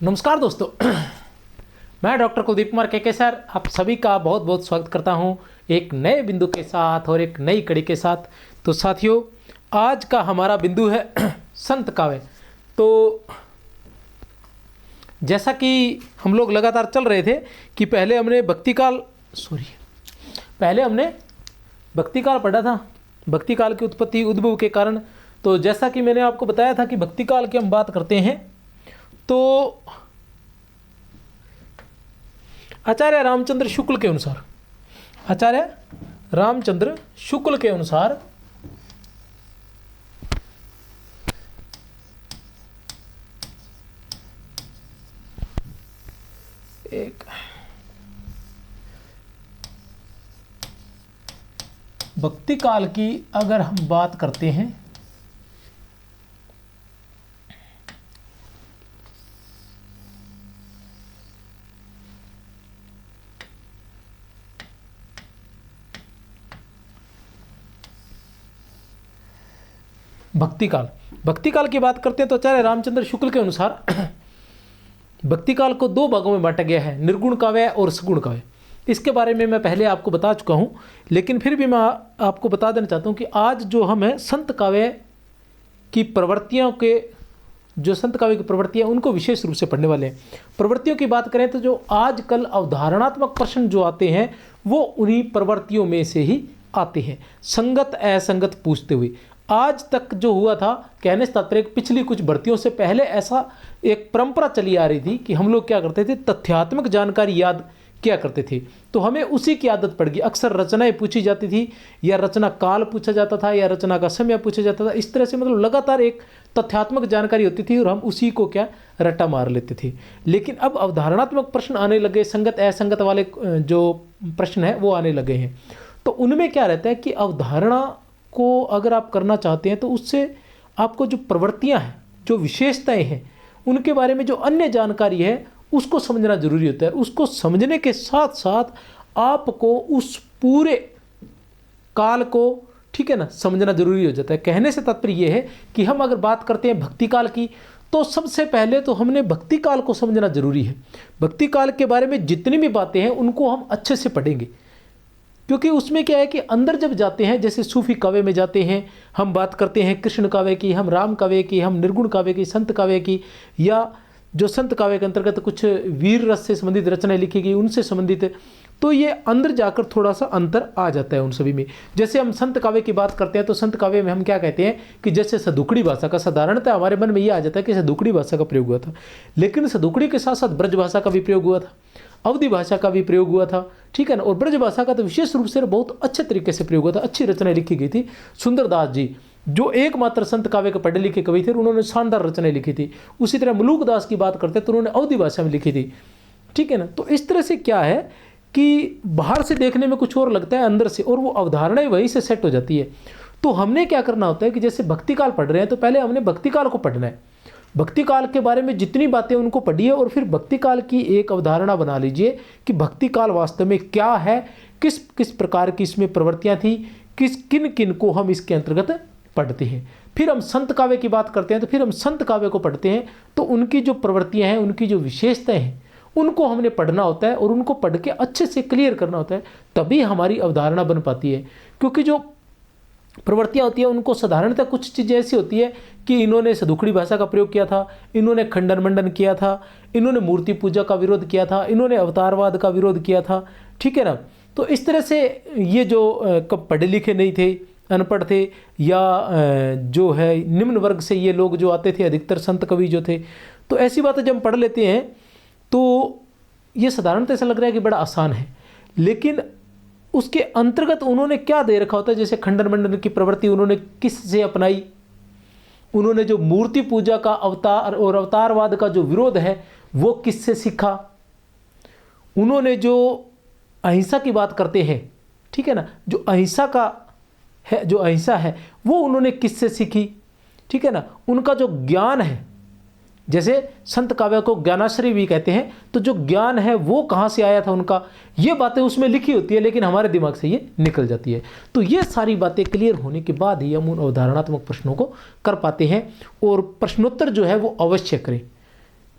नमस्कार दोस्तों, मैं डॉक्टर कुलदीप कुमार के सर आप सभी का बहुत बहुत स्वागत करता हूं एक नए बिंदु के साथ और एक नई कड़ी के साथ। तो साथियों, आज का हमारा बिंदु है संत काव्य। तो जैसा कि हम लोग लगातार चल रहे थे कि पहले हमने भक्ति काल पढ़ा था, भक्ति काल की उत्पत्ति उद्भव के कारण। तो जैसा कि मैंने आपको बताया था कि भक्ति काल की हम बात करते हैं तो आचार्य रामचंद्र शुक्ल के अनुसार एक भक्ति काल की अगर हम बात करते हैं भक्ति काल की बात करते हैं तो आचार्य रामचंद्र शुक्ल के अनुसार भक्ति काल को दो भागों में बांटा गया है, निर्गुण काव्य और सगुण काव्य। इसके बारे में मैं पहले आपको बता चुका हूं, लेकिन फिर भी मैं आपको बता देना चाहता हूं कि आज जो हम है संत काव्य की प्रवृत्तियों के उनको विशेष रूप से पढ़ने वाले हैं। प्रवृत्तियों की बात करें तो जो आजकल अवधारणात्मक प्रश्न जो आते हैं वो उन्हीं प्रवृत्तियों में से ही आते हैं, संगत असंगत पूछते हुए। आज तक जो हुआ था, कहने से तात्पर्य पिछली कुछ भर्तियों से पहले ऐसा एक परंपरा चली आ रही थी कि हम लोग क्या करते थे, तथ्यात्मक जानकारी याद किया करते थे। तो हमें उसी की आदत पड़ गई। अक्सर रचनाएं पूछी जाती थी या रचना काल पूछा जाता था या रचना का समय पूछा जाता था। इस तरह से मतलब लगातार एक तथ्यात्मक जानकारी होती थी और हम उसी को क्या रट्टा मार लेते थे। लेकिन अब अवधारणात्मक प्रश्न आने लगे, संगत असंगत वाले जो प्रश्न है वो आने लगे हैं। तो उनमें क्या रहता है कि अवधारणा को अगर आप करना चाहते हैं तो उससे आपको जो प्रवृत्तियां हैं, जो विशेषताएं हैं, उनके बारे में जो अन्य जानकारी है उसको समझना जरूरी होता है। उसको समझने के साथ साथ आपको उस पूरे काल को, ठीक है ना, समझना जरूरी हो जाता है। कहने से तात्पर्य यह है कि हम अगर बात करते हैं भक्ति काल की तो सबसे पहले तो हमने भक्ति काल को समझना जरूरी है। भक्ति काल के बारे में जितनी भी बातें हैं उनको हम अच्छे से पढ़ेंगे, क्योंकि उसमें क्या है कि अंदर जब जाते हैं, जैसे सूफी काव्य में जाते हैं, हम बात करते हैं कृष्ण काव्य की, हम राम काव्य की, हम निर्गुण काव्य की, संत काव्य की, या जो संत काव्य के अंतर्गत कुछ वीर रस से संबंधित रचनाएं लिखी गई उनसे संबंधित, तो ये अंदर जाकर थोड़ा सा अंतर आ जाता है उन सभी में। जैसे हम संत काव्य की बात करते हैं तो संत काव्य में हम क्या कहते हैं कि जैसे सदुकड़ी भाषा का, साधारणतः हमारे मन में ये आ जाता है कि सदुकड़ी भाषा का प्रयोग हुआ था, लेकिन सदुकड़ी के साथ साथ ब्रज भाषा का भी प्रयोग हुआ था, अवधि भाषा का भी प्रयोग हुआ था, ठीक है ना। और ब्रज भाषा का तो विशेष रूप से बहुत अच्छे तरीके से प्रयोग हुआ था, अच्छी रचनाएं लिखी गई थी। सुंदरदास जी जो एकमात्र संत काव्य के पढ़े लिखे कवि थे, उन्होंने शानदार रचनाएं लिखी थी। उसी तरह मलूक दास की बात करते तो उन्होंने अवधि भाषा में लिखी थी, ठीक है ना। तो इस तरह से क्या है कि बाहर से देखने में कुछ और लगता है, अंदर से और वो अवधारणाएं वहीं से सेट हो जाती है। तो हमने क्या करना होता है कि जैसे भक्ति काल पढ़ रहे हैं तो पहले हमने भक्ति काल को पढ़ना है, भक्ति काल के बारे में जितनी बातें उनको पढ़िए और फिर भक्ति काल की एक अवधारणा बना लीजिए कि भक्ति काल वास्तव में क्या है, किस किस प्रकार की इसमें प्रवृत्तियां थी, किन किन को हम इसके अंतर्गत पढ़ते हैं। फिर हम संत काव्य की बात करते हैं तो फिर हम संत काव्य को पढ़ते हैं तो उनकी जो प्रवृत्तियां हैं, उनकी जो विशेषताएं हैं, उनको हमने पढ़ना होता है और उनको पढ़ के अच्छे से क्लियर करना होता है, तभी हमारी अवधारणा बन पाती है। क्योंकि जो प्रवृत्तियां होती है उनको साधारणतः कुछ चीज़ें ऐसी होती है कि इन्होंने सदुकड़ी भाषा का प्रयोग किया था, इन्होंने खंडन मंडन किया था, इन्होंने मूर्ति पूजा का विरोध किया था, इन्होंने अवतारवाद का विरोध किया था, ठीक है ना। तो इस तरह से ये जो पढ़े लिखे नहीं थे, अनपढ़ थे, या जो है निम्न वर्ग से ये लोग जो आते थे, अधिकतर संत कवि जो थे, तो ऐसी बातें जब हम पढ़ लेते हैं तो ये साधारणतः ऐसा लग रहा है कि बड़ा आसान है, लेकिन उसके अंतर्गत उन्होंने क्या दे रखा होता है। जैसे खंडन मंडन की प्रवृत्ति उन्होंने किससे अपनाई, उन्होंने जो मूर्ति पूजा का अवतार और अवतारवाद का जो विरोध है वो किससे सीखा, उन्होंने जो अहिंसा की बात करते हैं, ठीक है ना, जो अहिंसा है वो उन्होंने किससे सीखी, ठीक है ना। उनका जो ज्ञान है, जैसे संत काव्य को ज्ञानाश्रय भी कहते हैं, तो जो ज्ञान है वो कहाँ से आया था उनका, ये बातें उसमें लिखी होती है, लेकिन हमारे दिमाग से ये निकल जाती है। तो ये सारी बातें क्लियर होने के बाद ही हम उन अवधारणात्मक प्रश्नों को कर पाते हैं। और प्रश्नोत्तर जो है वो अवश्य करें,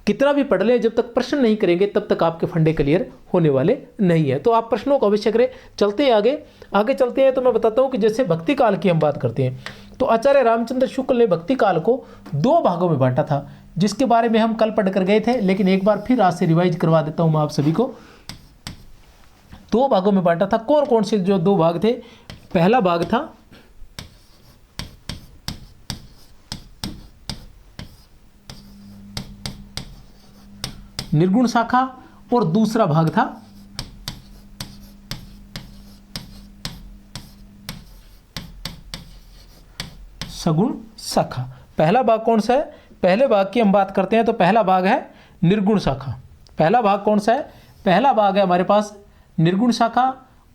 कितना भी पढ़ लें, जब तक प्रश्न नहीं करेंगे तब तक आपके फंडे क्लियर होने वाले नहीं है। तो आप प्रश्नों को अवश्य करें। चलते हैं आगे चलते हैं। तो मैं बताता हूँ कि जैसे भक्ति काल की हम बात करते हैं तो आचार्य रामचंद्र शुक्ल ने भक्ति काल को 2 भागों में बांटा था, जिसके बारे में हम कल पढ़ कर गए थे, लेकिन एक बार फिर आज से रिवाइज करवा देता हूँ मैं आप सभी को। 2 भागों में बांटा था। कौन कौन से जो 2 भाग थे? पहला भाग था निर्गुण शाखा और दूसरा भाग था सगुण शाखा। पहला भाग कौन सा है? पहले भाग की हम बात करते हैं तो पहला भाग है निर्गुण शाखा। पहला भाग कौन सा है? पहला भाग है हमारे पास निर्गुण शाखा।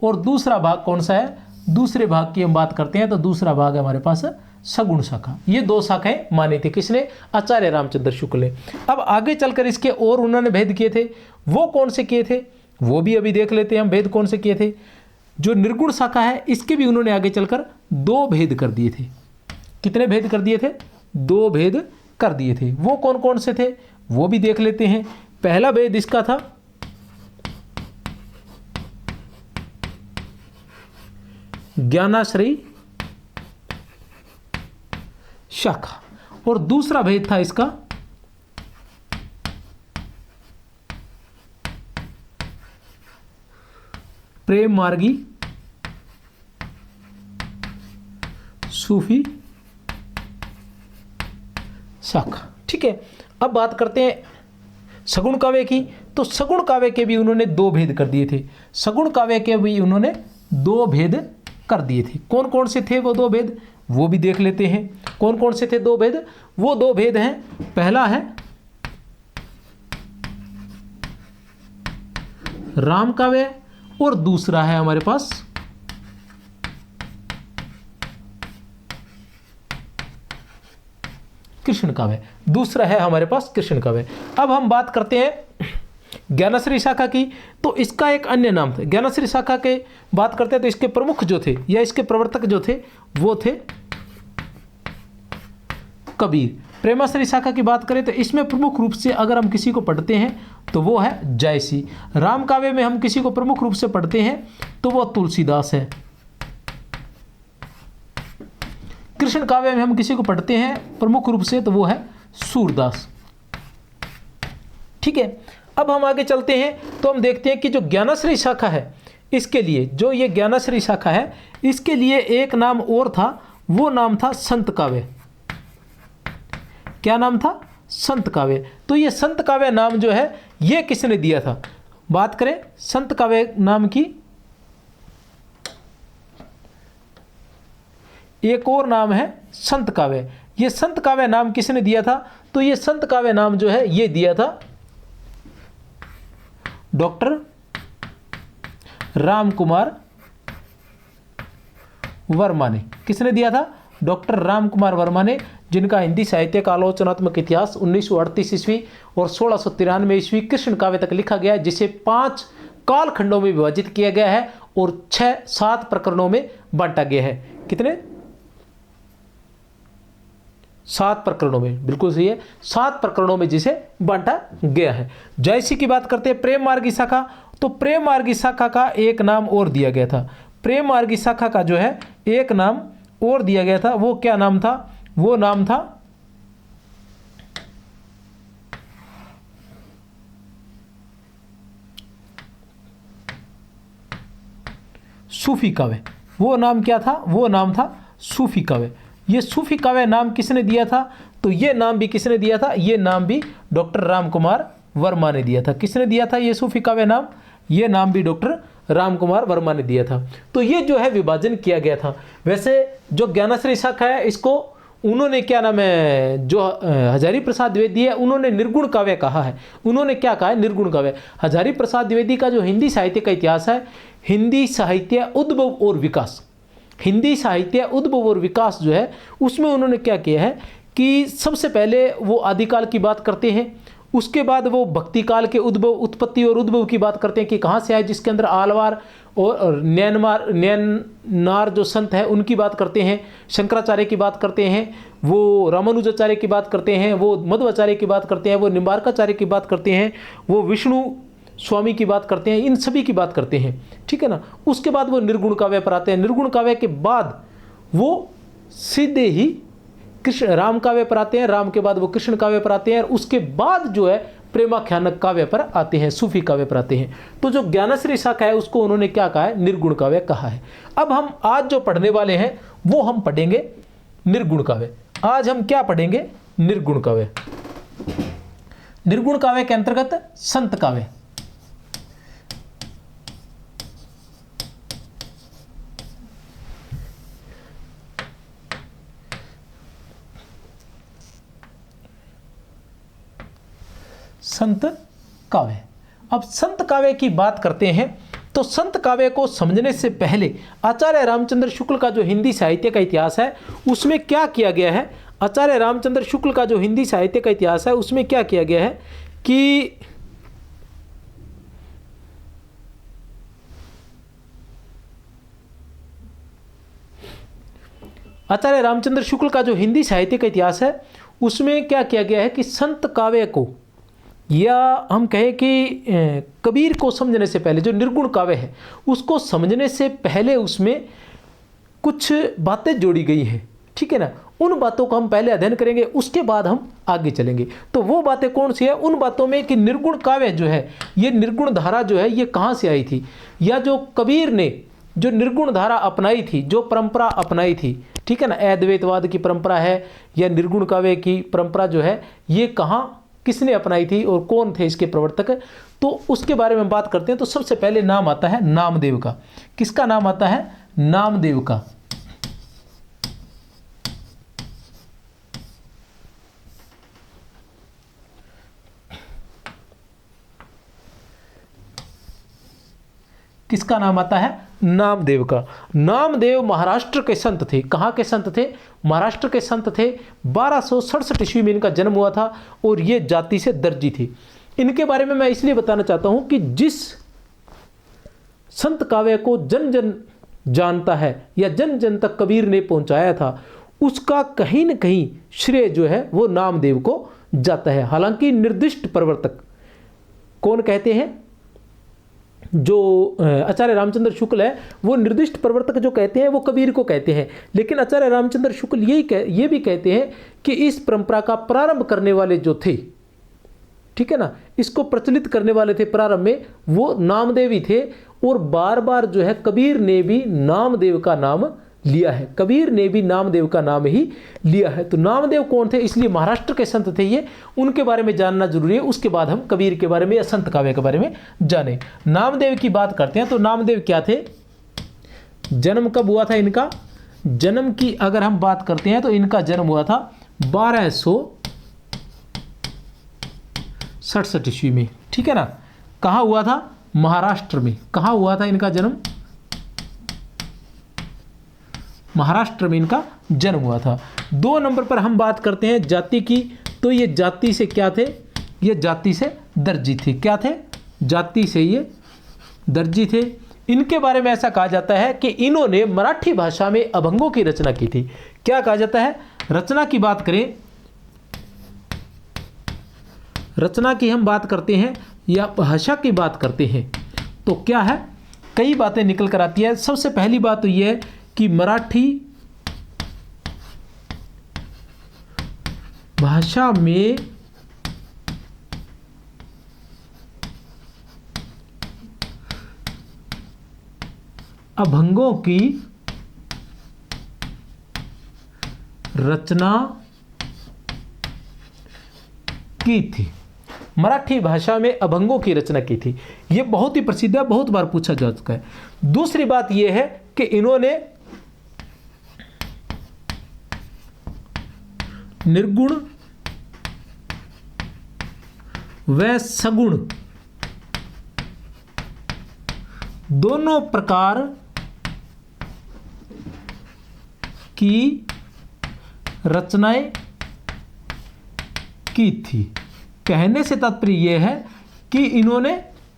और दूसरा भाग कौन सा है? दूसरे भाग की हम बात करते हैं तो दूसरा भाग है हमारे पास सगुण शाखा। ये 2 शाखाएं मानी थी। किसने? आचार्य रामचंद्र शुक्ल ने। अब आगे चलकर इसके और उन्होंने भेद किए थे। वो कौन से किए थे वो भी अभी देख लेते हैं हम। भेद कौन से किए थे? जो निर्गुण शाखा है इसके भी उन्होंने आगे चलकर 2 भेद कर दिए थे। कितने भेद कर दिए थे? 2 भेद कर दिए थे। वो कौन कौन से थे वो भी देख लेते हैं। पहला भेद इसका था ज्ञानाश्रयी शाखा और दूसरा भेद था इसका प्रेम मार्गी सूफी शाखा। ठीक है, अब बात करते हैं सगुण काव्य की। तो सगुण काव्य के भी उन्होंने 2 भेद कर दिए थे। सगुण काव्य के भी उन्होंने 2 भेद कर दिए थे। कौन कौन से थे वो 2 भेद वो भी देख लेते हैं। कौन कौन से थे 2 भेद? वो 2 भेद हैं, पहला है राम काव्य और दूसरा है हमारे पास कृष्ण काव्य। दूसरा है हमारे पास कृष्ण काव्य। अब हम बात करते हैं ज्ञानाश्रयी शाखा की। तो इसका एक अन्य नाम था। ज्ञानाश्रयी शाखा के बात करते हैं तो इसके प्रमुख जो थे या इसके प्रवर्तक जो थे वो थे कबीर। प्रेमाश्रयी शाखा की बात करें तो इसमें प्रमुख रूप से अगर हम किसी को पढ़ते हैं तो वो है जायसी। राम काव्य में हम किसी को प्रमुख रूप से पढ़ते हैं तो वो तुलसीदास है। कृष्ण काव्य में हम किसी को पढ़ते हैं प्रमुख रूप से तो वो है सूरदास। ठीक है, अब हम आगे चलते हैं तो हम देखते हैं कि जो ज्ञानाश्रयी शाखा है इसके लिए, जो ये ज्ञानाश्रयी शाखा है इसके लिए एक नाम और था। वो नाम था संत काव्य। क्या नाम था? संत काव्य। तो ये संत काव्य नाम जो है ये किसने दिया था? बात करें संत काव्य नाम की, एक और नाम है संत काव्य। ये संत काव्य नाम किसने दिया था? तो ये संत काव्य नाम जो है ये दिया था डॉक्टर रामकुमार वर्मा ने। किसने दिया था? डॉक्टर रामकुमार वर्मा ने, जिनका हिंदी साहित्य का आलोचनात्मक इतिहास 1938 ईस्वी और 1693 ईस्वी कृष्ण काव्य तक लिखा गया है, जिसे 5 कालखंडों में विभाजित किया गया है और 6-7 प्रकरणों में बांटा गया है। कितने? 7 प्रकरणों में, बिल्कुल सही है, 7 प्रकरणों में जिसे बांटा गया है। जयसी की बात करते हैं प्रेम मार्गी शाखा। तो प्रेम मार्गी शाखा का एक नाम और दिया गया था। प्रेम मार्गी शाखा का जो है एक नाम और दिया गया था। वो क्या नाम था? वो नाम था सूफी काव्य। वो नाम क्या था? वो नाम था सूफी काव्य। ये सूफी काव्य नाम किसने दिया था? तो ये नाम भी किसने दिया था? ये नाम भी डॉक्टर रामकुमार वर्मा ने दिया था। किसने दिया था ये सूफी काव्य नाम? ये नाम भी डॉक्टर रामकुमार वर्मा ने दिया था। तो ये जो है विभाजन किया गया था। वैसे जो ज्ञानाश्रयी शाखा है इसको उन्होंने क्या नाम है, जो हजारी प्रसाद द्विवेदी है उन्होंने निर्गुण काव्य कहा है। उन्होंने क्या कहा है? निर्गुण काव्य। हजारी प्रसाद द्विवेदी का जो हिंदी साहित्य का इतिहास है, हिंदी साहित्य उद्भव और विकास, हिंदी साहित्य उद्भव और विकास जो है उसमें उन्होंने क्या किया है कि सबसे पहले वो आदिकाल की बात करते हैं, उसके बाद वो भक्ति काल के उद्भव, उत्पत्ति और उद्भव की बात करते हैं कि कहाँ से आए, जिसके अंदर आलवार और नैननार जो संत है उनकी बात करते हैं, शंकराचार्य की बात करते हैं, वो रामानुजाचार्य की बात करते हैं, वो मध्वाचार्य की बात करते हैं, वो निम्बार्काचार्य की बात करते हैं, वो विष्णु स्वामी की बात करते हैं, इन सभी की बात करते हैं, ठीक है ना। उसके बाद वो निर्गुण काव्य पर आते हैं। निर्गुण काव्य के बाद वो सीधे ही कृष्ण राम काव्य पर आते हैं, राम के बाद वो कृष्ण काव्य पर आते हैं, और उसके बाद जो है प्रेमाख्यानक काव्य पर आते हैं, सूफी काव्य पर आते हैं। तो जो ज्ञानश्री शाखा है उसको उन्होंने क्या कहा है, निर्गुण काव्य कहा है। अब हम आज जो पढ़ने वाले हैं वो हम पढ़ेंगे निर्गुण काव्य। आज हम क्या पढ़ेंगे, निर्गुण काव्य। निर्गुण काव्य के अंतर्गत संत काव्य। संत काव्य। अब संत काव्य की बात करते हैं तो संत काव्य को समझने से पहले आचार्य रामचंद्र शुक्ल का जो हिंदी साहित्य का इतिहास है उसमें क्या किया गया है, आचार्य रामचंद्र शुक्ल का जो हिंदी साहित्य का इतिहास है उसमें क्या किया गया है कि आचार्य रामचंद्र शुक्ल का जो हिंदी साहित्य का इतिहास है उसमें क्या किया गया है कि संत काव्य को, या हम कहें कि कबीर को समझने से पहले, जो निर्गुण काव्य है उसको समझने से पहले उसमें कुछ बातें जोड़ी गई हैं, ठीक है ना। उन बातों को हम पहले अध्ययन करेंगे, उसके बाद हम आगे चलेंगे। तो वो बातें कौन सी है, उन बातों में कि निर्गुण काव्य जो है, ये निर्गुण धारा जो है ये कहाँ से आई थी, या जो कबीर ने जो निर्गुण धारा अपनाई थी, जो परंपरा अपनाई थी, ठीक है ना, अद्वैतवाद की परंपरा है या निर्गुण काव्य की परंपरा जो है, ये कहाँ किसने अपनाई थी और कौन थे इसके प्रवर्तक, तो उसके बारे में बात करते हैं। तो सबसे पहले नाम आता है नामदेव का। किसका नाम आता है, नामदेव का। किसका नाम आता है, नामदेव का। नामदेव महाराष्ट्र के संत थे। कहाँ के संत थे, महाराष्ट्र के संत थे। 1267 ईस्वी में इनका जन्म हुआ था और ये जाति से दर्जी थे। इनके बारे में मैं इसलिए बताना चाहता हूं कि जिस संत काव्य को जन जन जानता है या जन जन तक कबीर ने पहुंचाया था, उसका कहीं न कहीं श्रेय जो है वो नामदेव को जाता है। हालांकि निर्दिष्ट प्रवर्तक कौन कहते हैं, जो आचार्य रामचंद्र शुक्ल है वो निर्दिष्ट प्रवर्तक जो कहते हैं वो कबीर को कहते हैं, लेकिन आचार्य रामचंद्र शुक्ल ये भी कहते हैं कि इस परंपरा का प्रारंभ करने वाले जो थे, ठीक है ना, इसको प्रचलित करने वाले थे प्रारंभ में, वो नामदेव ही थे। और बार बार जो है कबीर ने भी नामदेव का नाम लिया है, कबीर ने भी नामदेव का नाम ही लिया है। तो नामदेव कौन थे, इसलिए महाराष्ट्र के संत थे ये, उनके बारे में जानना जरूरी है। उसके बाद हम कबीर के बारे में या संत काव्य के बारे में जाने। नामदेव की बात करते हैं तो नामदेव क्या थे, जन्म कब हुआ था इनका, जन्म की अगर हम बात करते हैं तो इनका जन्म हुआ था 1267 ईस्वी में, ठीक है ना। कहाँ हुआ था, महाराष्ट्र में। कहाँ हुआ था इनका जन्म, महाराष्ट्र में इनका जन्म हुआ था। 2 नंबर पर हम बात करते हैं जाति की, तो ये जाति से क्या थे, ये जाति से दर्जी थे। क्या थे, जाति से ये दर्जी थे। इनके बारे में ऐसा कहा जाता है कि इन्होंने मराठी भाषा में अभंगों की रचना की थी। क्या कहा जाता है, रचना की बात करें, रचना की हम बात करते हैं या भाषा की बात करते हैं तो क्या है, कई बातें निकल कर आती है। सबसे पहली बात तो यह है कि मराठी भाषा में अभंगों की रचना की थी। मराठी भाषा में अभंगों की रचना की थी। यह बहुत ही प्रसिद्ध है, बहुत बार पूछा जा चुका है। दूसरी बात यह है कि इन्होंने निर्गुण व सगुण दोनों प्रकार की रचनाएं की थी। कहने से तात्पर्य यह है कि इन्होंने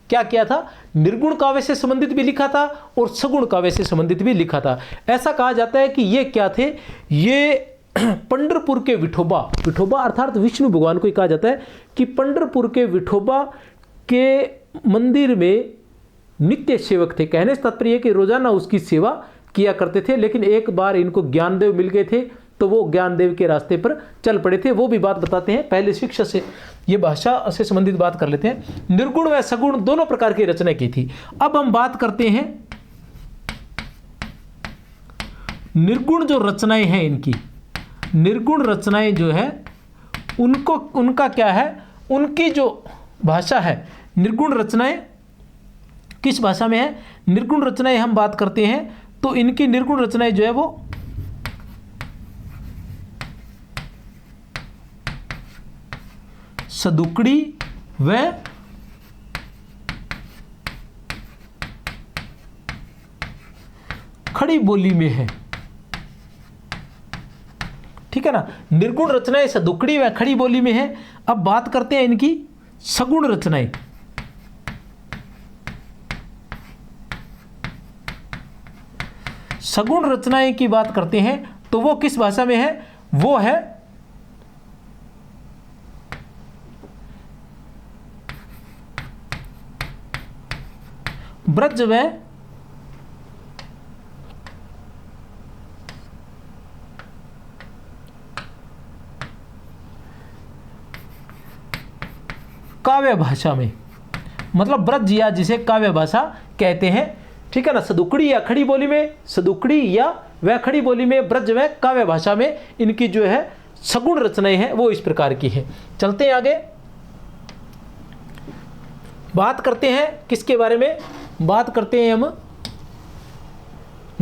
क्या किया था, निर्गुण काव्य से संबंधित भी लिखा था और सगुण काव्य से संबंधित भी लिखा था। ऐसा कहा जाता है कि ये क्या थे, ये पंढरपुर के विठोबा, विठोबा अर्थात विष्णु भगवान को ही कहा जाता है कि पंढरपुर के विठोबा के मंदिर में नित्य सेवक थे। कहने से तात्पर्य है कि रोजाना उसकी सेवा किया करते थे। लेकिन एक बार इनको ज्ञानदेव मिल गए थे तो वो ज्ञानदेव के रास्ते पर चल पड़े थे। वो भी बात बताते हैं, पहले शिक्षा से, ये भाषा से संबंधित बात कर लेते हैं। निर्गुण व सगुण दोनों प्रकार की रचना की थी। अब हम बात करते हैं निर्गुण जो रचनाएं हैं इनकी, निर्गुण रचनाएं जो है उनको, उनका क्या है, उनकी जो भाषा है, निर्गुण रचनाएं किस भाषा में है, निर्गुण रचनाएं हम बात करते हैं तो इनकी निर्गुण रचनाएं जो है वो सदुकड़ी व खड़ी बोली में है। ठीक है ना, निर्गुण रचनाएं सदुकड़ी व खड़ी बोली में है। अब बात करते हैं इनकी सगुण रचनाएं। सगुण रचनाएं की बात करते हैं तो वो किस भाषा में है, वो है ब्रज व काव्य भाषा में, मतलब ब्रज या जिसे काव्य भाषा कहते हैं। ठीक है ना, सदुकड़ी या खड़ी बोली में, सदुकड़ी या व खड़ी बोली में, ब्रज व काव्य भाषा में इनकी जो है सगुण रचनाएं हैं वो इस प्रकार की है। चलते हैं आगे, बात करते हैं किसके बारे में, बात करते हैं हम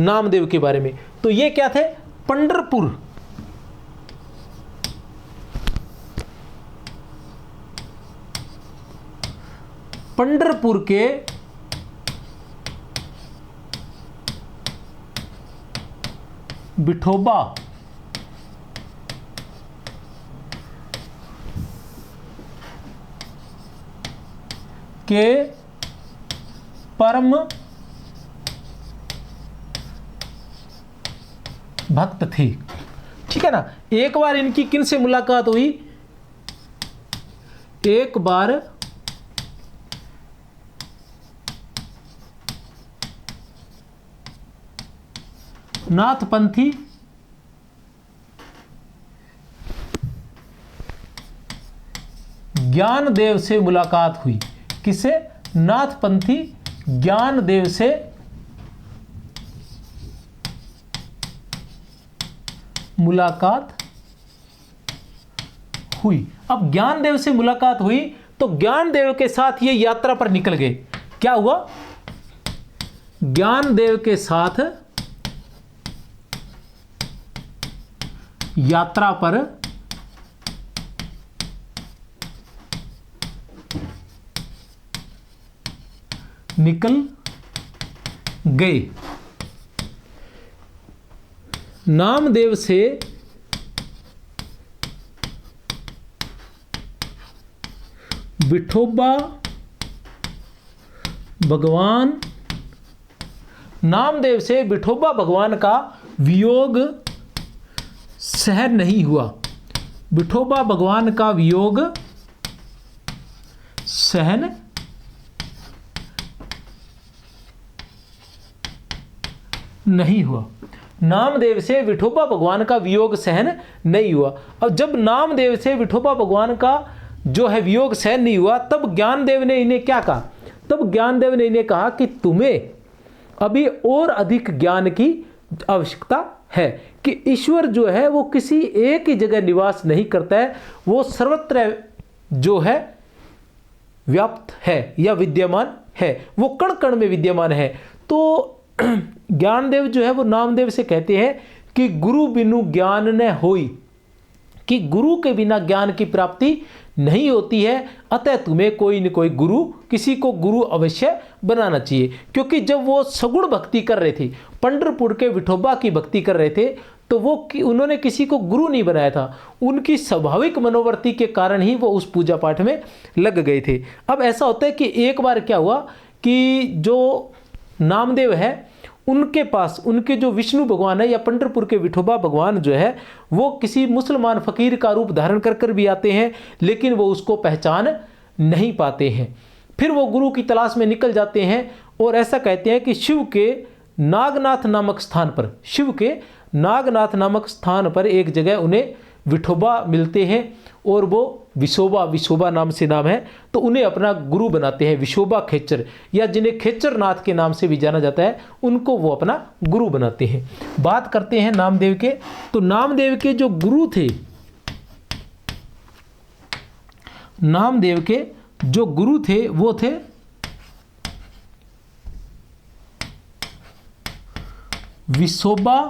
नामदेव के बारे में। तो ये क्या थे, पंढरपुर, पंढरपुर के विठोबा के परम भक्त थे। ठीक है ना, एक बार इनकी किन से मुलाकात हुई, एक बार नाथपंथी ज्ञानदेव से मुलाकात हुई। किसे, नाथपंथी ज्ञानदेव से मुलाकात हुई। अब ज्ञानदेव से मुलाकात हुई तो ज्ञानदेव के साथ ये यात्रा पर निकल गए। क्या हुआ, ज्ञानदेव के साथ यात्रा पर निकल गए। नामदेव से विठोबा भगवान, नामदेव से विठोबा भगवान का वियोग सहन नहीं हुआ। विठोबा भगवान का वियोग सहन नहीं हुआ। नामदेव से विठोबा भगवान का वियोग सहन नहीं हुआ। अब जब नामदेव से विठोबा भगवान का जो है वियोग सहन नहीं हुआ, तब ज्ञानदेव ने इन्हें क्या कहा, तब ज्ञानदेव ने इन्हें कहा कि तुम्हें अभी और अधिक ज्ञान की आवश्यकता है, कि ईश्वर जो है वो किसी एक ही जगह निवास नहीं करता है, वो सर्वत्र जो है व्याप्त है या विद्यमान है, वो कण कण में विद्यमान है। तो ज्ञानदेव जो है वो नामदेव से कहते हैं कि गुरु बिनु ज्ञान न होई, कि गुरु के बिना ज्ञान की प्राप्ति नहीं होती है। अतः तुम्हें कोई न कोई गुरु, किसी को गुरु अवश्य बनाना चाहिए। क्योंकि जब वो सगुण भक्ति कर रहे थे, पंढरपुर के विठोबा की भक्ति कर रहे थे, तो वो उन्होंने किसी को गुरु नहीं बनाया था, उनकी स्वाभाविक मनोवृत्ति के कारण ही वो उस पूजा पाठ में लग गए थे। अब ऐसा होता है कि एक बार क्या हुआ कि जो नामदेव है उनके पास उनके जो विष्णु भगवान है या पंढरपुर के विठोबा भगवान जो है वो किसी मुसलमान फ़कीर का रूप धारण कर कर भी आते हैं, लेकिन वो उसको पहचान नहीं पाते हैं। फिर वो गुरु की तलाश में निकल जाते हैं और ऐसा कहते हैं कि शिव के नागनाथ नामक स्थान पर, शिव के नागनाथ नामक स्थान पर एक जगह उन्हें विठोबा मिलते हैं और वो विशोबा नाम से नाम है, तो उन्हें अपना गुरु बनाते हैं। विशोबा खेचर या जिन्हें खेचर नाथ के नाम से भी जाना जाता है, उनको वो अपना गुरु बनाते हैं। बात करते हैं नामदेव के, तो नामदेव के जो गुरु थे, नामदेव के जो गुरु थे वो थे विशोबा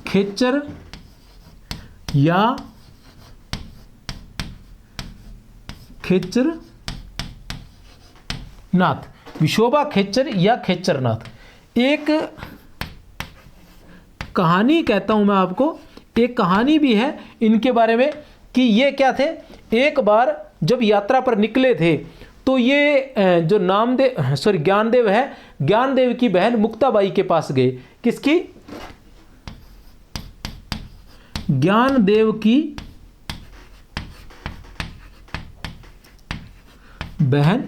खेचर या खेचर नाथ, विशोबा खेचर या खेचर नाथ। एक कहानी कहता हूं मैं आपको, एक कहानी भी है इनके बारे में कि ये क्या थे। एक बार जब यात्रा पर निकले थे तो ये जो ज्ञानदेव है, ज्ञानदेव की बहन मुक्ताबाई के पास गए। किसकी? ज्ञानदेव की बहन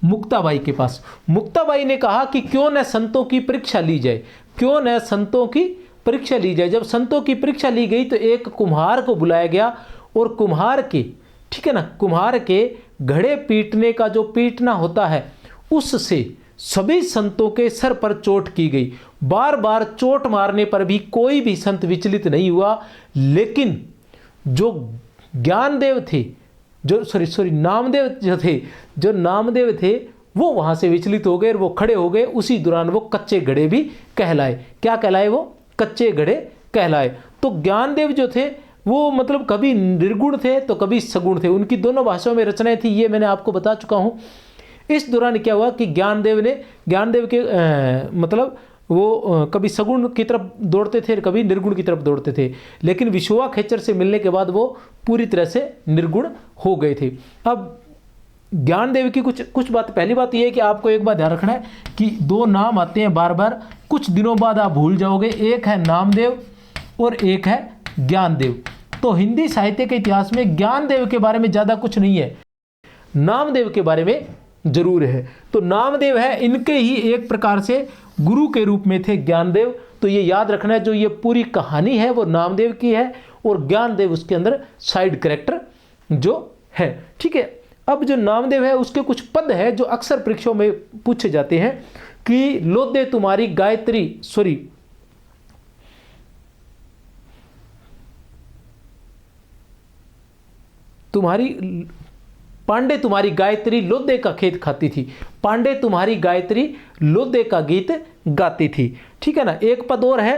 मुक्ताबाई के पास। मुक्ताबाई ने कहा कि क्यों न संतों की परीक्षा ली जाए, क्यों न संतों की परीक्षा ली जाए। जब संतों की परीक्षा ली गई तो एक कुम्हार को बुलाया गया और कुम्हार के, ठीक है ना, कुम्हार के घड़े पीटने का जो पीटना होता है उससे सभी संतों के सर पर चोट की गई। बार बार चोट मारने पर भी कोई भी संत विचलित नहीं हुआ, लेकिन जो ज्ञानदेव थे, जो नामदेव थे वो वहां से विचलित हो गए और वो खड़े हो गए। उसी दौरान वो कच्चे घड़े भी कहलाए। क्या कहलाए? वो कच्चे घड़े कहलाए। तो ज्ञानदेव जो थे वो मतलब कभी निर्गुण थे तो कभी सगुण थे, उनकी दोनों भाषाओं में रचनाएं थी, ये मैंने आपको बता चुका हूं। इस दौरान क्या हुआ कि ज्ञानदेव के मतलब वो कभी सगुण की तरफ दौड़ते थे, कभी निर्गुण की तरफ दौड़ते थे, लेकिन विशोबा खेचर से मिलने के बाद वो पूरी तरह से निर्गुण हो गए थे। अब ज्ञानदेव की कुछ बात, पहली बात यह है कि आपको एक बात ध्यान रखना है कि दो नाम आते हैं बार बार, कुछ दिनों बाद आप भूल जाओगे। एक है नामदेव और एक है ज्ञानदेव। तो हिंदी साहित्य के इतिहास में ज्ञानदेव के बारे में ज़्यादा कुछ नहीं है, नामदेव के बारे में जरूर है। तो नामदेव है, इनके ही एक प्रकार से गुरु के रूप में थे ज्ञानदेव। तो ये याद रखना है, जो ये पूरी कहानी है वो नामदेव की है और ज्ञानदेव उसके अंदर साइड कैरेक्टर जो है, ठीक है। अब जो नामदेव है उसके कुछ पद है जो अक्सर परीक्षाओं में पूछे जाते हैं कि लोदे तुम्हारी गायत्री, पांडे तुम्हारी गायत्री लोदे का खेत खाती थी, पांडे तुम्हारी गायत्री लोदे का गीत गाती थी, ठीक है ना। एक पद और है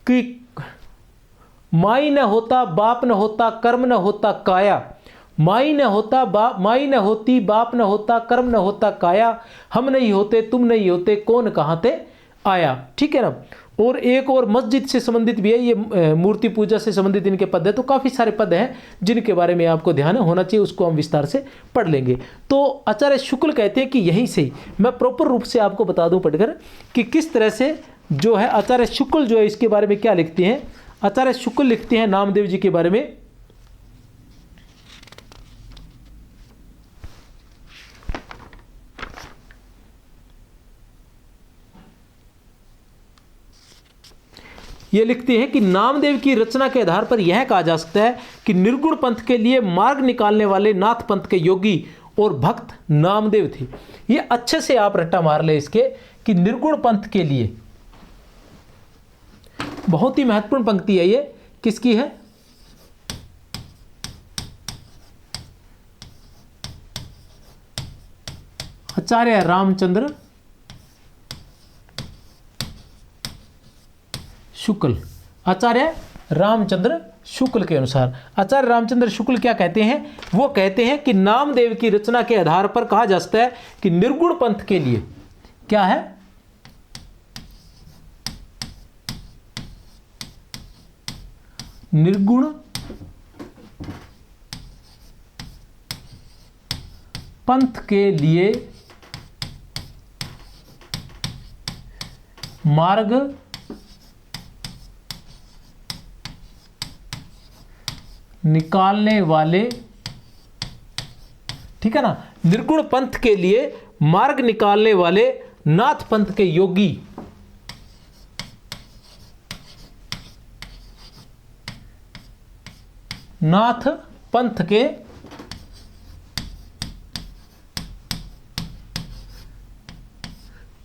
कि माई न होता बाप न होता कर्म न होता काया, माई न होती बाप न होता कर्म न होता काया, हम नहीं होते तुम नहीं होते कौन कहाँ ते आया, ठीक है ना। और एक और मस्जिद से संबंधित भी है, ये मूर्ति पूजा से संबंधित इनके पद है। तो काफ़ी सारे पद हैं जिनके बारे में आपको ध्यान होना चाहिए, उसको हम विस्तार से पढ़ लेंगे। तो आचार्य शुक्ल कहते हैं कि यहीं से ही मैं प्रॉपर रूप से आपको बता दूं पढ़कर कि किस तरह से जो है आचार्य शुक्ल जो है इसके बारे में क्या लिखते हैं। आचार्य शुक्ल लिखते हैं नामदेव जी के बारे में, ये लिखते हैं कि नामदेव की रचना के आधार पर यह कहा जा सकता है कि निर्गुण पंथ के लिए मार्ग निकालने वाले नाथ पंथ के योगी और भक्त नामदेव थे। ये अच्छे से आप रट्टा मार ले इसके कि निर्गुण पंथ के लिए, बहुत ही महत्वपूर्ण पंक्ति है ये, किसकी है? आचार्य रामचंद्र शुक्ल, आचार्य रामचंद्र शुक्ल के अनुसार। आचार्य रामचंद्र शुक्ल क्या कहते हैं? वो कहते हैं कि नामदेव की रचना के आधार पर कहा जा सकता है कि निर्गुण पंथ के लिए क्या है? निर्गुण पंथ के लिए मार्ग निकालने वाले, ठीक है ना, निर्गुण पंथ के लिए मार्ग निकालने वाले नाथ पंथ के योगी नाथ पंथ के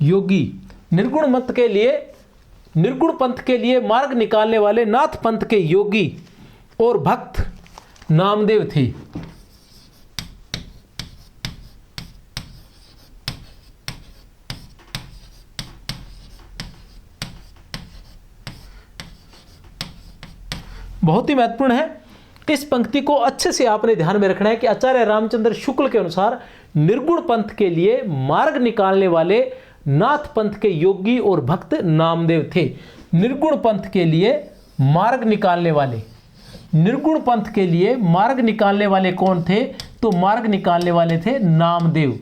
योगी, निर्गुण पंथ के लिए, निर्गुण पंथ के लिए मार्ग निकालने वाले नाथ पंथ के योगी और भक्त नामदेव थे। बहुत ही महत्वपूर्ण है। इस पंक्ति को अच्छे से आपने ध्यान में रखना है कि आचार्य रामचंद्र शुक्ल के अनुसार निर्गुण पंथ के लिए मार्ग निकालने वाले नाथ पंथ के योगी और भक्त नामदेव थे। निर्गुण पंथ के लिए मार्ग निकालने वाले, निर्गुण पंथ के लिए मार्ग निकालने वाले कौन थे? तो मार्ग निकालने वाले थे नामदेव।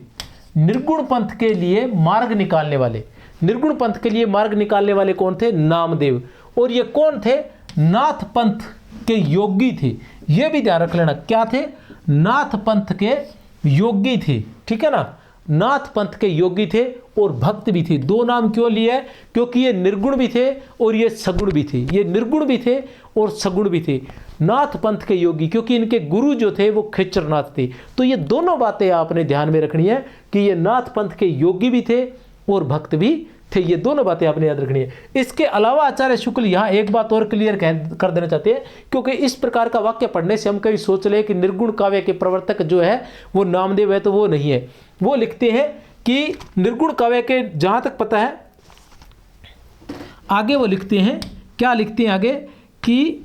निर्गुण पंथ के लिए मार्ग निकालने वाले, निर्गुण पंथ के लिए मार्ग निकालने वाले कौन थे? नामदेव। और ये कौन थे? नाथ पंथ के योगी थे। ये भी ध्यान रख लेना, क्या थे? नाथ पंथ के योगी थे, ठीक है ना, नाथ पंथ के योगी थे और भक्त भी थे। दो नाम क्यों लिए? क्योंकि ये निर्गुण भी थे और ये सगुण भी थे। ये निर्गुण भी थे और सगुण भी थे। नाथ पंथ के योगी क्योंकि इनके गुरु जो थे वो खेचरनाथ थे। तो ये दोनों बातें आपने ध्यान में रखनी है कि ये नाथ पंथ के योगी भी थे और भक्त भी थे। ये दोनों बातें आपने याद रखनी है। इसके अलावा आचार्य शुक्ल यहाँ एक बात और क्लियर कर देना चाहते हैं, क्योंकि इस प्रकार का वाक्य पढ़ने से हम कभी सोच ले कि निर्गुण काव्य के प्रवर्तक जो है वो नामदेव है, तो वो नहीं है। वो लिखते हैं कि निर्गुण काव्य के, जहाँ तक पता है, आगे वो लिखते हैं, क्या लिखते हैं आगे कि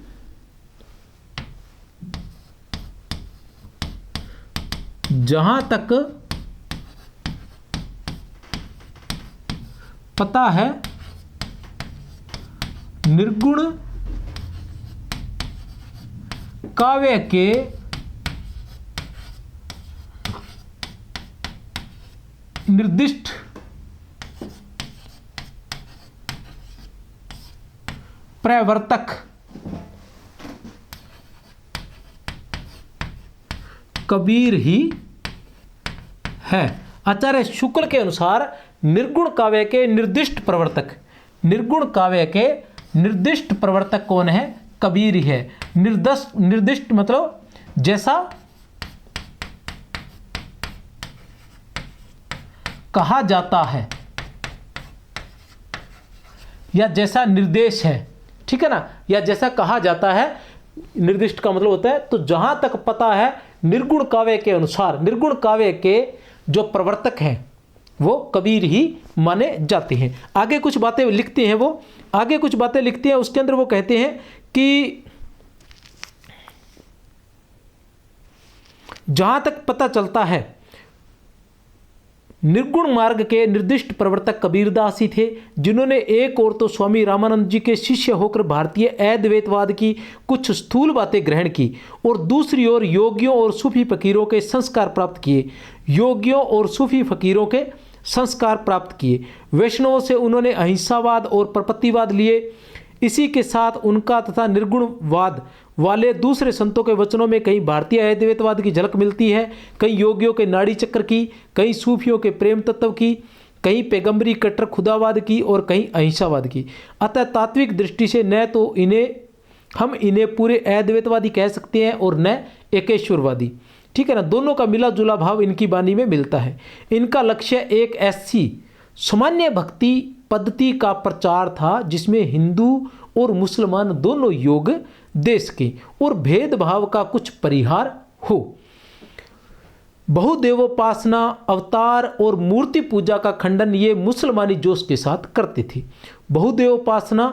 जहाँ तक पता है निर्गुण काव्य के निर्दिष्ट प्रवर्तक कबीर ही है। आचार्य शुक्ल के अनुसार निर्गुण काव्य के निर्दिष्ट प्रवर्तक, निर्गुण काव्य के निर्दिष्ट प्रवर्तक कौन है? कबीर ही है। निर्दिष्ट मतलब जैसा कहा जाता है या जैसा निर्देश है, ठीक है ना, या जैसा कहा जाता है। निर्दिष्ट का मतलब होता है, तो जहां तक पता है निर्गुण काव्य के अनुसार, निर्गुण काव्य के जो प्रवर्तक हैं वो कबीर ही माने जाते हैं। आगे कुछ बातें लिखते हैं, वो आगे कुछ बातें लिखते हैं, उसके अंदर वो कहते हैं कि जहां तक पता चलता है निर्गुण मार्ग के निर्दिष्ट प्रवर्तक कबीरदास ही थे, जिन्होंने एक और तो स्वामी रामानंद जी के शिष्य होकर भारतीय अद्वैतवाद की कुछ स्थूल बातें ग्रहण की और दूसरी ओर योगियों और सूफी फकीरों के संस्कार प्राप्त किए। योगियों और सूफी फकीरों के संस्कार प्राप्त किए। वैष्णवों से उन्होंने अहिंसावाद और प्रपत्तिवाद लिए। इसी के साथ उनका तथा निर्गुणवाद वाले दूसरे संतों के वचनों में कहीं भारतीय अद्वैतवाद की झलक मिलती है, कहीं योगियों के नाड़ी चक्र की, कहीं सूफियों के प्रेम तत्व की, कहीं पैगंबरी कट्टर खुदावाद की और कहीं अहिंसावाद की। अतः तात्विक दृष्टि से न तो हम इन्हें पूरे अद्वैतवादी कह सकते हैं और न एकेश्वरवादी, ठीक है ना। दोनों का मिला जुला भाव इनकी वाणी में मिलता है। इनका लक्ष्य एक ऐसी सामान्य भक्ति पद्धति का प्रचार था जिसमें हिंदू और मुसलमान दोनों योग दे सके और भेदभाव का कुछ परिहार हो। बहुदेवोपासना, अवतार और मूर्ति पूजा का खंडन ये मुसलमानी जोश के साथ करते थे। बहुदेवोपासना,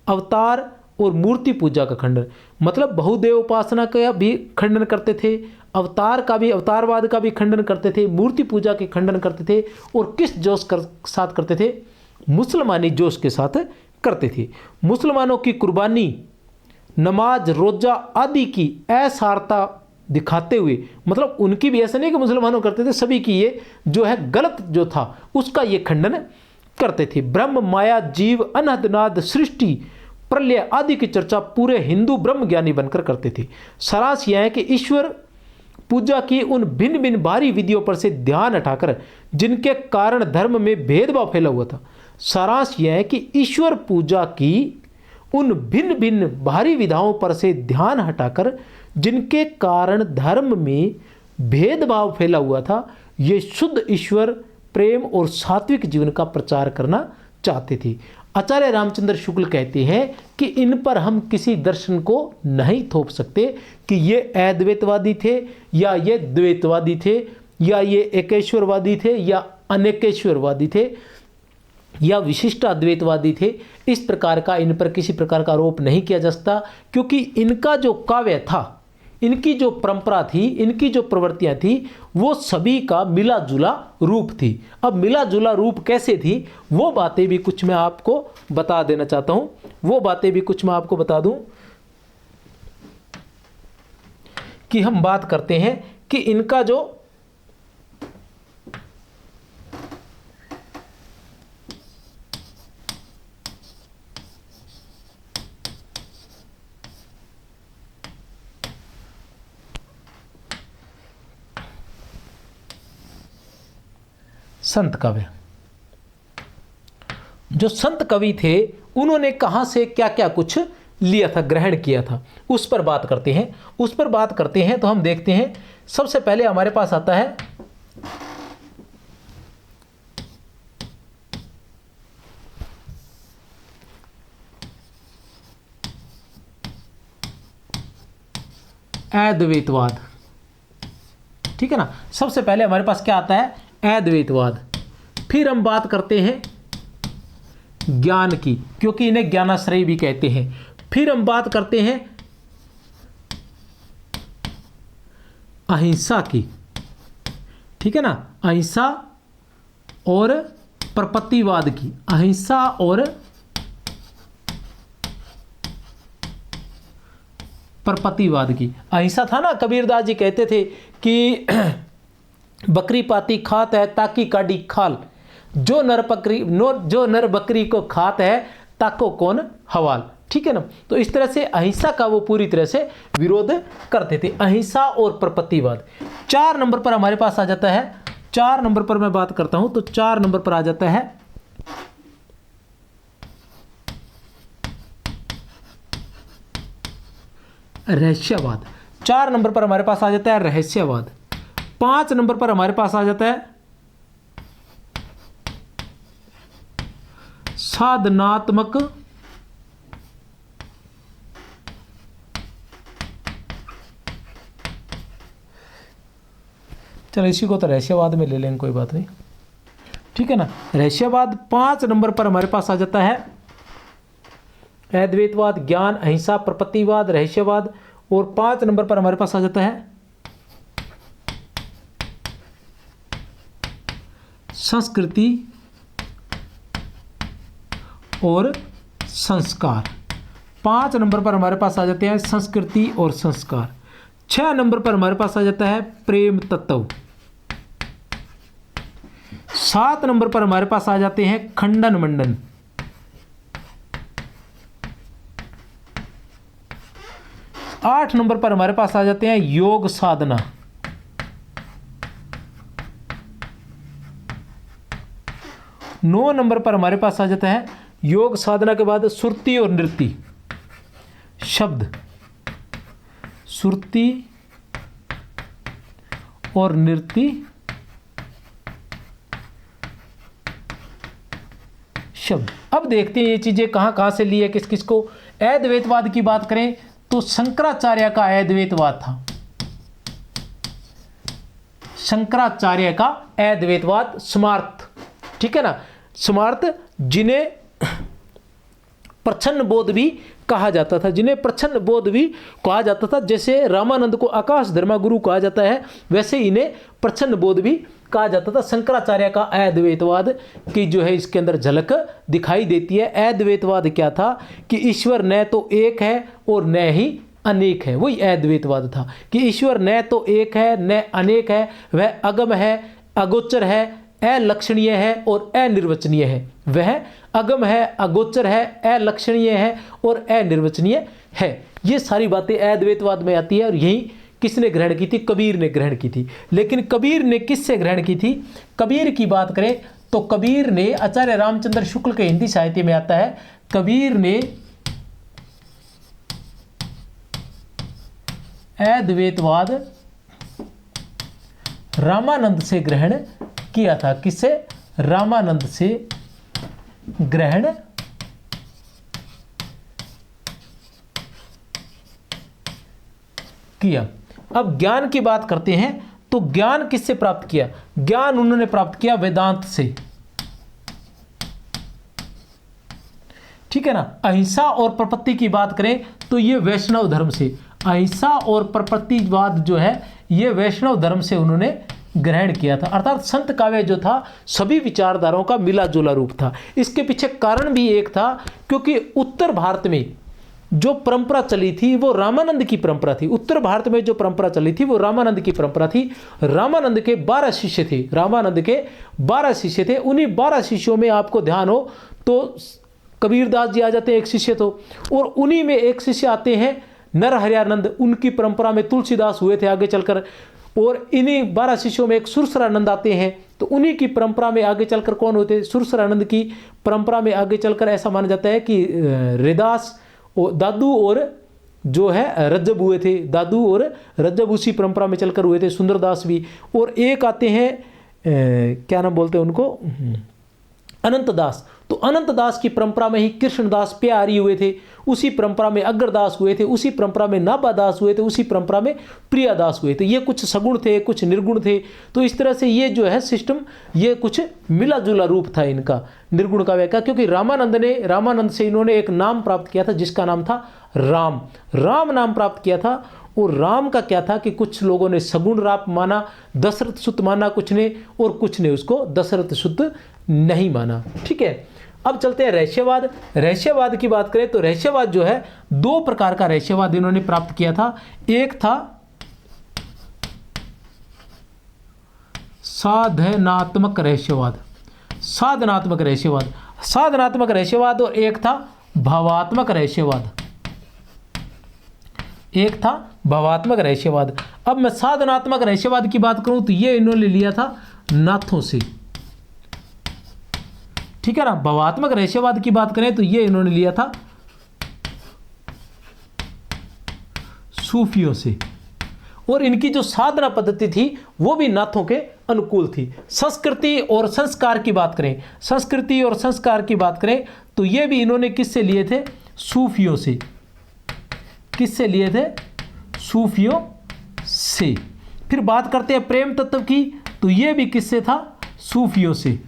अवतार और मूर्ति पूजा का खंडन, मतलब बहुदेव उपासना का भी खंडन करते थे, अवतारवाद का भी खंडन करते थे, मूर्ति पूजा के खंडन करते थे। और किस जोश के साथ करते थे? मुसलमानी जोश के साथ करते थे। मुसलमानों की कुर्बानी, नमाज, रोजा आदि की असारता दिखाते हुए, मतलब उनकी भी ऐसा नहीं कि मुसलमानों करते थे, सभी की ये जो है गलत जो था उसका ये खंडन करते थे। ब्रह्म, माया, जीव, अनहद, सृष्टि, प्रलय आदि की चर्चा पूरे हिंदू ब्रह्म ज्ञानी बनकर करते थे। सारांश यह है कि ईश्वर पूजा की उन भिन्न भिन्न बाहरी विधियों पर से ध्यान हटाकर, जिनके कारण धर्म में भेदभाव फैला हुआ था। सारांश यह है कि ईश्वर पूजा की उन भिन्न भिन्न बाहरी विधाओं पर से ध्यान हटाकर, जिनके कारण धर्म में भेदभाव फैला हुआ था, ये शुद्ध ईश्वर प्रेम और सात्विक जीवन का प्रचार करना चाहते थे। आचार्य रामचंद्र शुक्ल कहते हैं कि इन पर हम किसी दर्शन को नहीं थोप सकते कि ये अद्वैतवादी थे या ये द्वैतवादी थे या ये एकेश्वरवादी थे या अनेकेश्वरवादी थे या विशिष्ट अद्वैतवादी थे। इस प्रकार का इन पर किसी प्रकार का आरोप नहीं किया जा सकता, क्योंकि इनका जो काव्य था, इनकी जो परंपरा थी, इनकी जो प्रवृत्तियां थी, वो सभी का मिला जुला रूप थी। अब मिला जुला रूप कैसे थी, वो बातें भी कुछ मैं आपको बता देना चाहता हूं। वो बातें भी कुछ मैं आपको बता दूं कि हम बात करते हैं कि इनका जो संत कवि, जो संत कवि थे, उन्होंने कहां से क्या क्या कुछ लिया था, ग्रहण किया था, उस पर बात करते हैं। उस पर बात करते हैं तो हम देखते हैं, सबसे पहले हमारे पास आता है अद्वैतवाद। ठीक है ना, सबसे पहले हमारे पास क्या आता है? अद्वैतवाद। फिर हम बात करते हैं ज्ञान की, क्योंकि इन्हें ज्ञानाश्रय भी कहते हैं। फिर हम बात करते हैं अहिंसा की। ठीक है ना, अहिंसा और प्रपत्तिवाद की। अहिंसा और प्रपत्तिवाद की। अहिंसा था ना, कबीरदास जी कहते थे कि बकरी पाती खात है ताकि काटी खाल, जो नर बकरी को खात है ताको कौन हवाल। ठीक है ना, तो इस तरह से अहिंसा का वो पूरी तरह से विरोध करते थे, अहिंसा और प्रपत्तिवाद। 4 नंबर पर हमारे पास आ जाता है, 4 नंबर पर मैं बात करता हूं तो 4 नंबर पर आ जाता है रहस्यवाद। 4 नंबर पर हमारे पास आ जाता है रहस्यवाद। 5 नंबर पर हमारे पास आ जाता है साधनात्मक चलो इसी को तो रहस्यवाद में ले लेंगे, कोई बात नहीं। ठीक है ना, रहस्यवाद। 5 नंबर पर हमारे पास आ जाता है अद्वैतवाद, ज्ञान, अहिंसा, प्रपत्तिवाद, रहस्यवाद। और 5 नंबर पर हमारे पास आ जाता है संस्कृति और संस्कार। 5 नंबर पर हमारे पास आ जाते हैं संस्कृति और संस्कार। 6 नंबर पर हमारे पास आ जाता है प्रेम तत्व। 7 नंबर पर हमारे पास आ जाते हैं खंडन मंडन। 8 नंबर पर हमारे पास आ जाते हैं योग साधना। 9 नंबर पर हमारे पास आ जाता है योग साधना के बाद सुरती और नृत्य शब्द। सुरती और नृत्य शब्द। अब देखते हैं ये चीजें कहां से ली है, किस किस को। अद्वैतवाद की बात करें तो शंकराचार्य का अद्वैतवाद था। शंकराचार्य का अद्वैतवाद स्मार्त। ठीक है ना, स्मार्त, जिन्हें प्रच्छन्न बोध भी कहा जाता था, जिन्हें प्रच्छन्न बोध भी कहा जाता था। जैसे रामानंद को आकाश धर्मगुरु कहा जाता है, वैसे इन्हें प्रच्छन्न बोध भी कहा जाता था। शंकराचार्य का अद्वैतवाद की जो है इसके अंदर झलक दिखाई देती है। अद्वैतवाद क्या था कि ईश्वर न तो एक है और न ही अनेक है, वही अद्वैतवाद था कि ईश्वर न तो एक है न अनेक है, वह अगम है, अगोचर है, अलक्षणीय है और अनिर्वचनीय है। वह अगम है, अगोचर है, अलक्षणीय है और अनिर्वचनीय है। ये सारी बातें अद्वैतवाद में आती है और यही किसने ग्रहण की थी? कबीर ने ग्रहण की थी। लेकिन कबीर ने किससे ग्रहण की थी? कबीर की बात करें तो कबीर ने, आचार्य रामचंद्र शुक्ल के हिंदी साहित्य में आता है, कबीर ने अद्वैतवाद रामानंद से ग्रहण किया था। किससे? रामानंद से ग्रहण किया। अब ज्ञान की बात करते हैं तो ज्ञान किससे प्राप्त किया? ज्ञान उन्होंने प्राप्त किया वेदांत से, ठीक है ना। अहिंसा और प्रपत्ति की बात करें तो ये वैष्णव धर्म से, अहिंसा और प्रपत्तिवाद जो है ये वैष्णव धर्म से उन्होंने ग्रहण किया था। अर्थात संत काव्य जो था सभी विचारधाराओं का मिला जुला रूप था। इसके पीछे कारण भी एक था, क्योंकि उत्तर भारत में जो परंपरा चली थी वो रामानंद की परंपरा थी। उत्तर भारत में जो परंपरा चली थी वो रामानंद की परंपरा थी। रामानंद के 12 शिष्य थे, रामानंद के 12 शिष्य थे। उन्हीं 12 शिष्यों में आपको ध्यान हो तो कबीरदास जी आ जाते हैं, एक शिष्य तो, और उन्हीं में एक शिष्य आते हैं नरहरियानंद। उनकी परंपरा में तुलसीदास हुए थे आगे चलकर, और इन्हीं 12 शिष्यों में एक सुरसरानंद आते हैं। तो उन्हीं की परंपरा में आगे चलकर कौन होते? सुरसरानंद की परंपरा में आगे चलकर ऐसा माना जाता है कि रैदास, दादू और जो है रज्जब हुए थे। दादू और रज्जब उसी परंपरा में चलकर हुए थे, सुंदरदास भी। और एक आते हैं क्या नाम बोलते हैं उनको, अनंतदास। तो अनंतदास की परंपरा में ही कृष्णदास प्यारी हुए थे, उसी परंपरा में अग्रदास हुए थे, उसी परंपरा में नाभादास हुए थे, उसी परंपरा में प्रियादास हुए थे। ये कुछ सगुण थे, कुछ निर्गुण थे। तो इस तरह से ये जो है सिस्टम, ये कुछ मिला जुला रूप था इनका निर्गुण काव्य का। क्योंकि रामानंद से इन्होंने एक नाम प्राप्त किया था जिसका नाम था राम। राम नाम प्राप्त किया था। और राम का क्या था कि कुछ लोगों ने सगुण राम माना, दशरथ सुत माना कुछ ने, और कुछ ने उसको दशरथ सुत नहीं माना, ठीक है। अब चलते हैं रहस्यवाद। रहस्यवाद की बात करें तो रहस्यवाद जो है 2 प्रकार का रहस्यवाद इन्होंने प्राप्त किया था। एक था साधनात्मक रहस्यवाद, साधनात्मक रहस्यवाद, साधनात्मक रहस्यवाद, और एक था भावात्मक रहस्यवाद, एक था भावात्मक रहस्यवाद। अब मैं साधनात्मक रहस्यवाद की बात करूं तो ये इन्होंने लिया था नाथों से, ठीक है ना। भावात्मक रहस्यवाद की बात करें तो ये इन्होंने लिया था सूफियों से। और इनकी जो साधना पद्धति थी वो भी नाथों के अनुकूल थी। संस्कृति और संस्कार की बात करें, संस्कृति और संस्कार की बात करें तो ये भी इन्होंने किससे लिए थे? सूफियों से। किससे लिए थे? सूफियों से। फिर बात करते हैं प्रेम तत्व की तो ये भी किससे था? सूफियों से।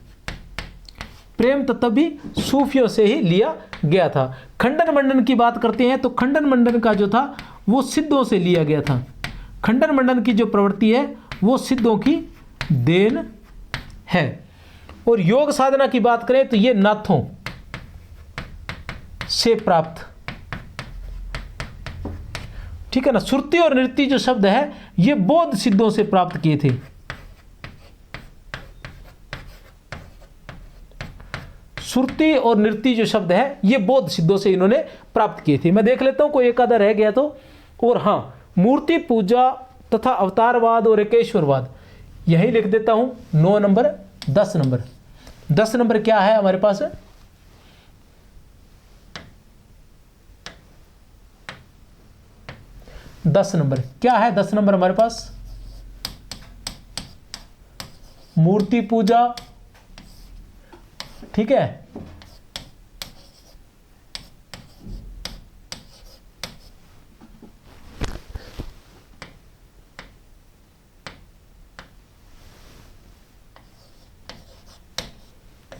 प्रेम तत्व भी सूफियों से ही लिया गया था। खंडन मंडन की बात करते हैं तो खंडन मंडन का जो था वो सिद्धों से लिया गया था। खंडन मंडन की जो प्रवृत्ति है वो सिद्धों की देन है। और योग साधना की बात करें तो ये नाथों से प्राप्त, ठीक है ना। सुरती और नृत्य जो शब्द है ये बौद्ध सिद्धों से प्राप्त किए थे। सुरती और नृत्य जो शब्द है ये बौद्ध सिद्धों से इन्होंने प्राप्त किए थे। मैं देख लेता हूं कोई एक आधा रह गया तो। और हाँ, मूर्ति पूजा तथा अवतारवाद और एकेश्वरवाद यही लिख देता हूं। 9 नंबर, 10 नंबर। 10 नंबर क्या है हमारे पास? दस नंबर क्या है? 10 नंबर हमारे पास मूर्ति पूजा, ठीक है।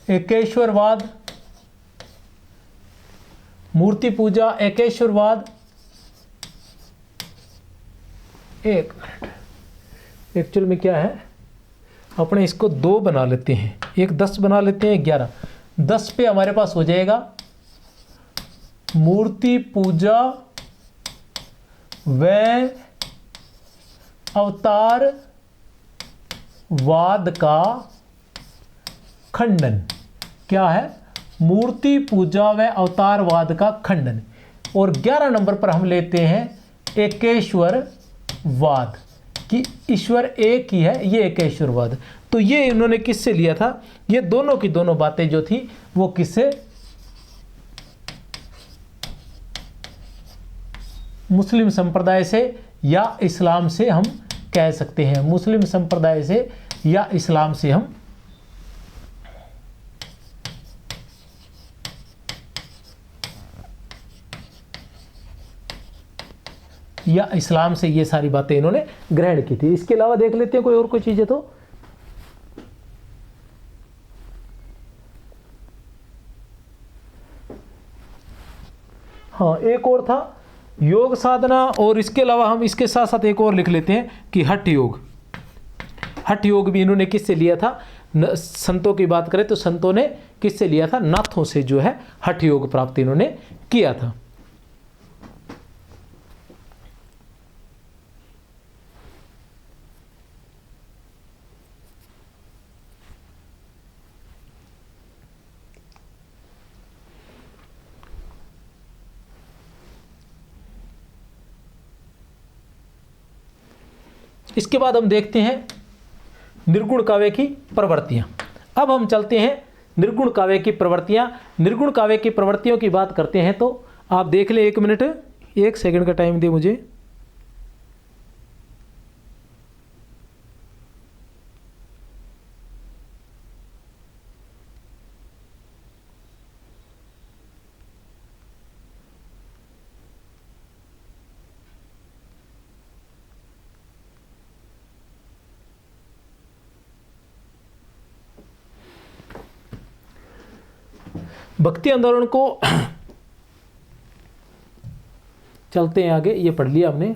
एकेश्वरवाद, मूर्ति पूजा, एकेश्वरवाद। एक मिनट, एक्चुअल में क्या है, अपने इसको 2 बना लेते हैं, एक 10 बना लेते हैं, 11। 10 पे हमारे पास हो जाएगा मूर्ति पूजा व अवतार वाद का खंडन। क्या है? मूर्ति पूजा व अवतारवाद का खंडन। और 11 नंबर पर हम लेते हैं एकेश्वरवाद, कि ईश्वर एक ही है, ये एकेश्वरवाद। तो ये इन्होंने किससे लिया था? ये दोनों की दोनों बातें जो थी वो किससे? मुस्लिम संप्रदाय से या इस्लाम से हम कह सकते हैं। मुस्लिम संप्रदाय से या इस्लाम से हम या इस्लाम से ये सारी बातें इन्होंने ग्रहण की थी। इसके अलावा देख लेते हैं कोई और कोई चीजें। तो हाँ, एक और था योग साधना, और इसके अलावा हम इसके साथ साथ एक और लिख लेते हैं कि हठ योग। हठ योग भी इन्होंने किससे लिया था? संतों की बात करें तो संतों ने किससे लिया था? नाथों से जो है हठ योग प्राप्त इन्होंने किया था। इसके बाद हम देखते हैं निर्गुण काव्य की प्रवृत्तियां। अब हम चलते हैं निर्गुण काव्य की प्रवृत्तियां। निर्गुण काव्य की प्रवृत्तियों की बात करते हैं तो आप देख ले, 1 मिनट 1 सेकंड का टाइम दे मुझे। भक्ति आंदोलन को चलते हैं आगे, ये पढ़ लिया हमने।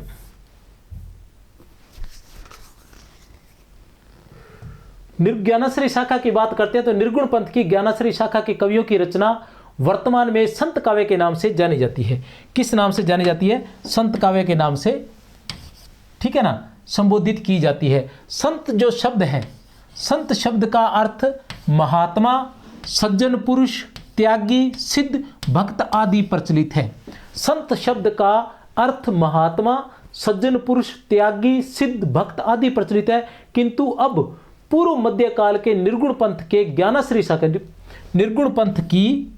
ज्ञानाश्रय शाखा की बात करते हैं तो निर्गुण पंथ की ज्ञानाश्रय शाखा के कवियों की रचना वर्तमान में संत काव्य के नाम से जानी जाती है। किस नाम से जानी जाती है? संत काव्य के नाम से, ठीक है ना, संबोधित की जाती है। संत जो शब्द है, संत शब्द का अर्थ महात्मा, सज्जन पुरुष, त्यागी, सिद्ध, भक्त आदि प्रचलित है। संत शब्द का अर्थ महात्मा, सज्जन पुरुष, त्यागी, सिद्ध, भक्त आदि प्रचलित है। किंतु अब पूर्व मध्य काल के निर्गुण पंथ के ज्ञानाश्रय शाखा, निर्गुण पंथ की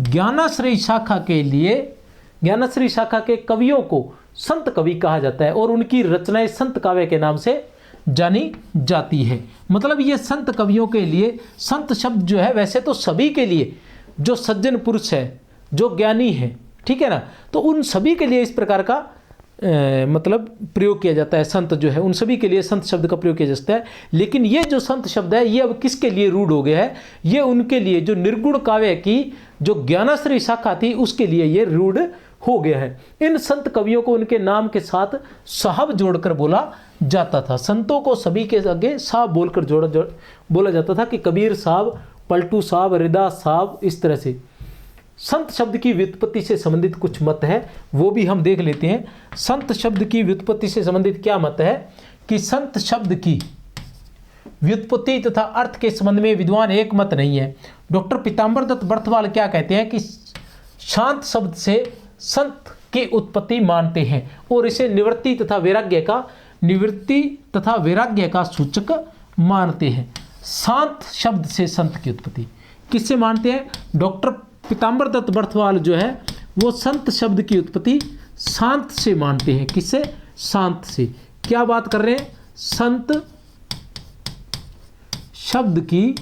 ज्ञानाश्रय शाखा के लिए, ज्ञानाश्रय शाखा के कवियों को संत कवि कहा जाता है और उनकी रचनाएं संत काव्य के नाम से जानी जाती है। मतलब ये संत कवियों के लिए संत शब्द जो है, वैसे तो सभी के लिए, जो सज्जन पुरुष है, जो ज्ञानी है, ठीक है ना, तो उन सभी के लिए इस प्रकार का मतलब प्रयोग किया जाता है। संत जो है उन सभी के लिए संत शब्द का प्रयोग किया जाता है। लेकिन ये जो संत शब्द है ये अब किसके लिए रूढ़ हो गया है? ये उनके लिए जो निर्गुण काव्य की जो ज्ञानाश्रय शाखा थी उसके लिए ये रूढ़ हो गया है। इन संत कवियों को उनके नाम के साथ साहब जोड़कर बोला जाता था। संतों को सभी के आगे साहब बोलकर बोला जाता था कि कबीर साहब, पलटू साहब, रिदा साहब, इस तरह से। संत शब्द की व्युत्पत्ति से संबंधित कुछ मत है, वो भी हम देख लेते हैं। संत शब्द की व्युत्पत्ति से संबंधित क्या मत है कि संत शब्द की व्युत्पत्ति तथा अर्थ के संबंध में विद्वान एक मत नहीं है। डॉक्टर पीताम्बर दत्त बर्थवाल क्या कहते हैं कि शांत शब्द से संत की उत्पत्ति मानते हैं और इसे निवृत्ति तथा वैराग्य का सूचक मानते हैं। शांत शब्द से संत की उत्पत्ति किससे मानते हैं? डॉक्टर पीताम्बर दत्त बर्थवाल जो है वो संत शब्द की उत्पत्ति शांत से मानते हैं। किससे? शांत से। क्या बात कर रहे हैं? संत शब्द की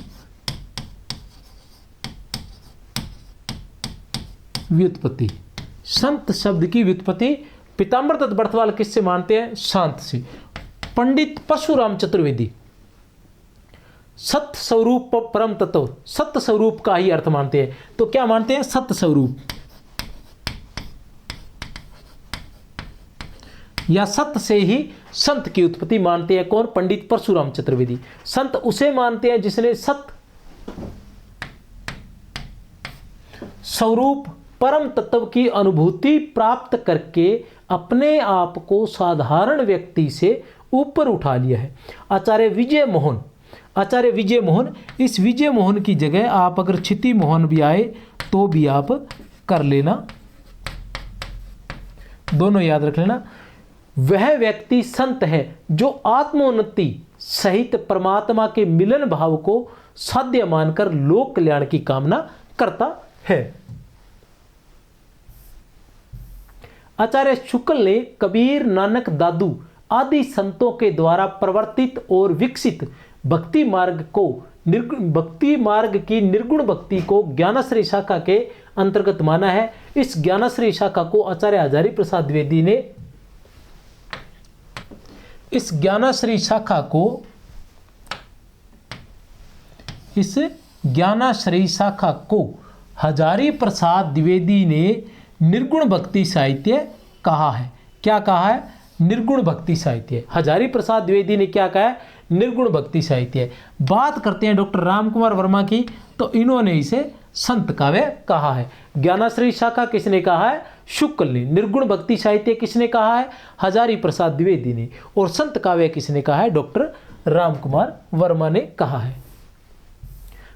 व्युत्पत्ति, संत शब्द की व्युत्पत्ति पीताम्बर दत्त बर्थवाल किससे मानते हैं? शांत से। पंडित परशुराम चतुर्वेदी सत्य स्वरूप परम तत्व, सत्य स्वरूप का ही अर्थ मानते हैं। तो क्या मानते हैं? सत्य स्वरूप। या सत्य से ही संत की उत्पत्ति मानते हैं कौन? पंडित परशुराम चतुर्वेदी। संत उसे मानते हैं जिसने सत्य स्वरूप परम तत्व की अनुभूति प्राप्त करके अपने आप को साधारण व्यक्ति से ऊपर उठा लिया है। आचार्य विजय मोहन, आचार्य विजय मोहन, इस विजय मोहन की जगह आप अगर क्षिति मोहन भी आए तो भी आप कर लेना, दोनों याद रख लेना। वह व्यक्ति संत है जो आत्मोन्नति सहित परमात्मा के मिलन भाव को साध्य मानकर लोक कल्याण की कामना करता है। आचार्य शुक्ल ने कबीर, नानक, दादू आदि संतों के द्वारा प्रवर्तित और विकसित भक्ति मार्ग की निर्गुण भक्ति को ज्ञानाश्रय शाखा के अंतर्गत माना है। इस ज्ञानाश्रय शाखा को आचार्य हजारी प्रसाद द्विवेदी ने इस ज्ञानाश्रय शाखा को हजारी प्रसाद द्विवेदी ने निर्गुण भक्ति साहित्य कहा है। क्या कहा है? निर्गुण भक्ति साहित्य। हजारी प्रसाद द्विवेदी ने क्या कहा है? निर्गुण भक्ति साहित्य। बात करते हैं डॉक्टर रामकुमार वर्मा की, तो इन्होंने इसे संत काव्य कहा है। ज्ञानाश्रय शाखा किसने कहा है? शुक्ल ने। निर्गुण भक्ति साहित्य किसने कहा है? हजारी प्रसाद द्विवेदी ने। और संत काव्य किसने कहा है? डॉक्टर रामकुमार वर्मा ने कहा है।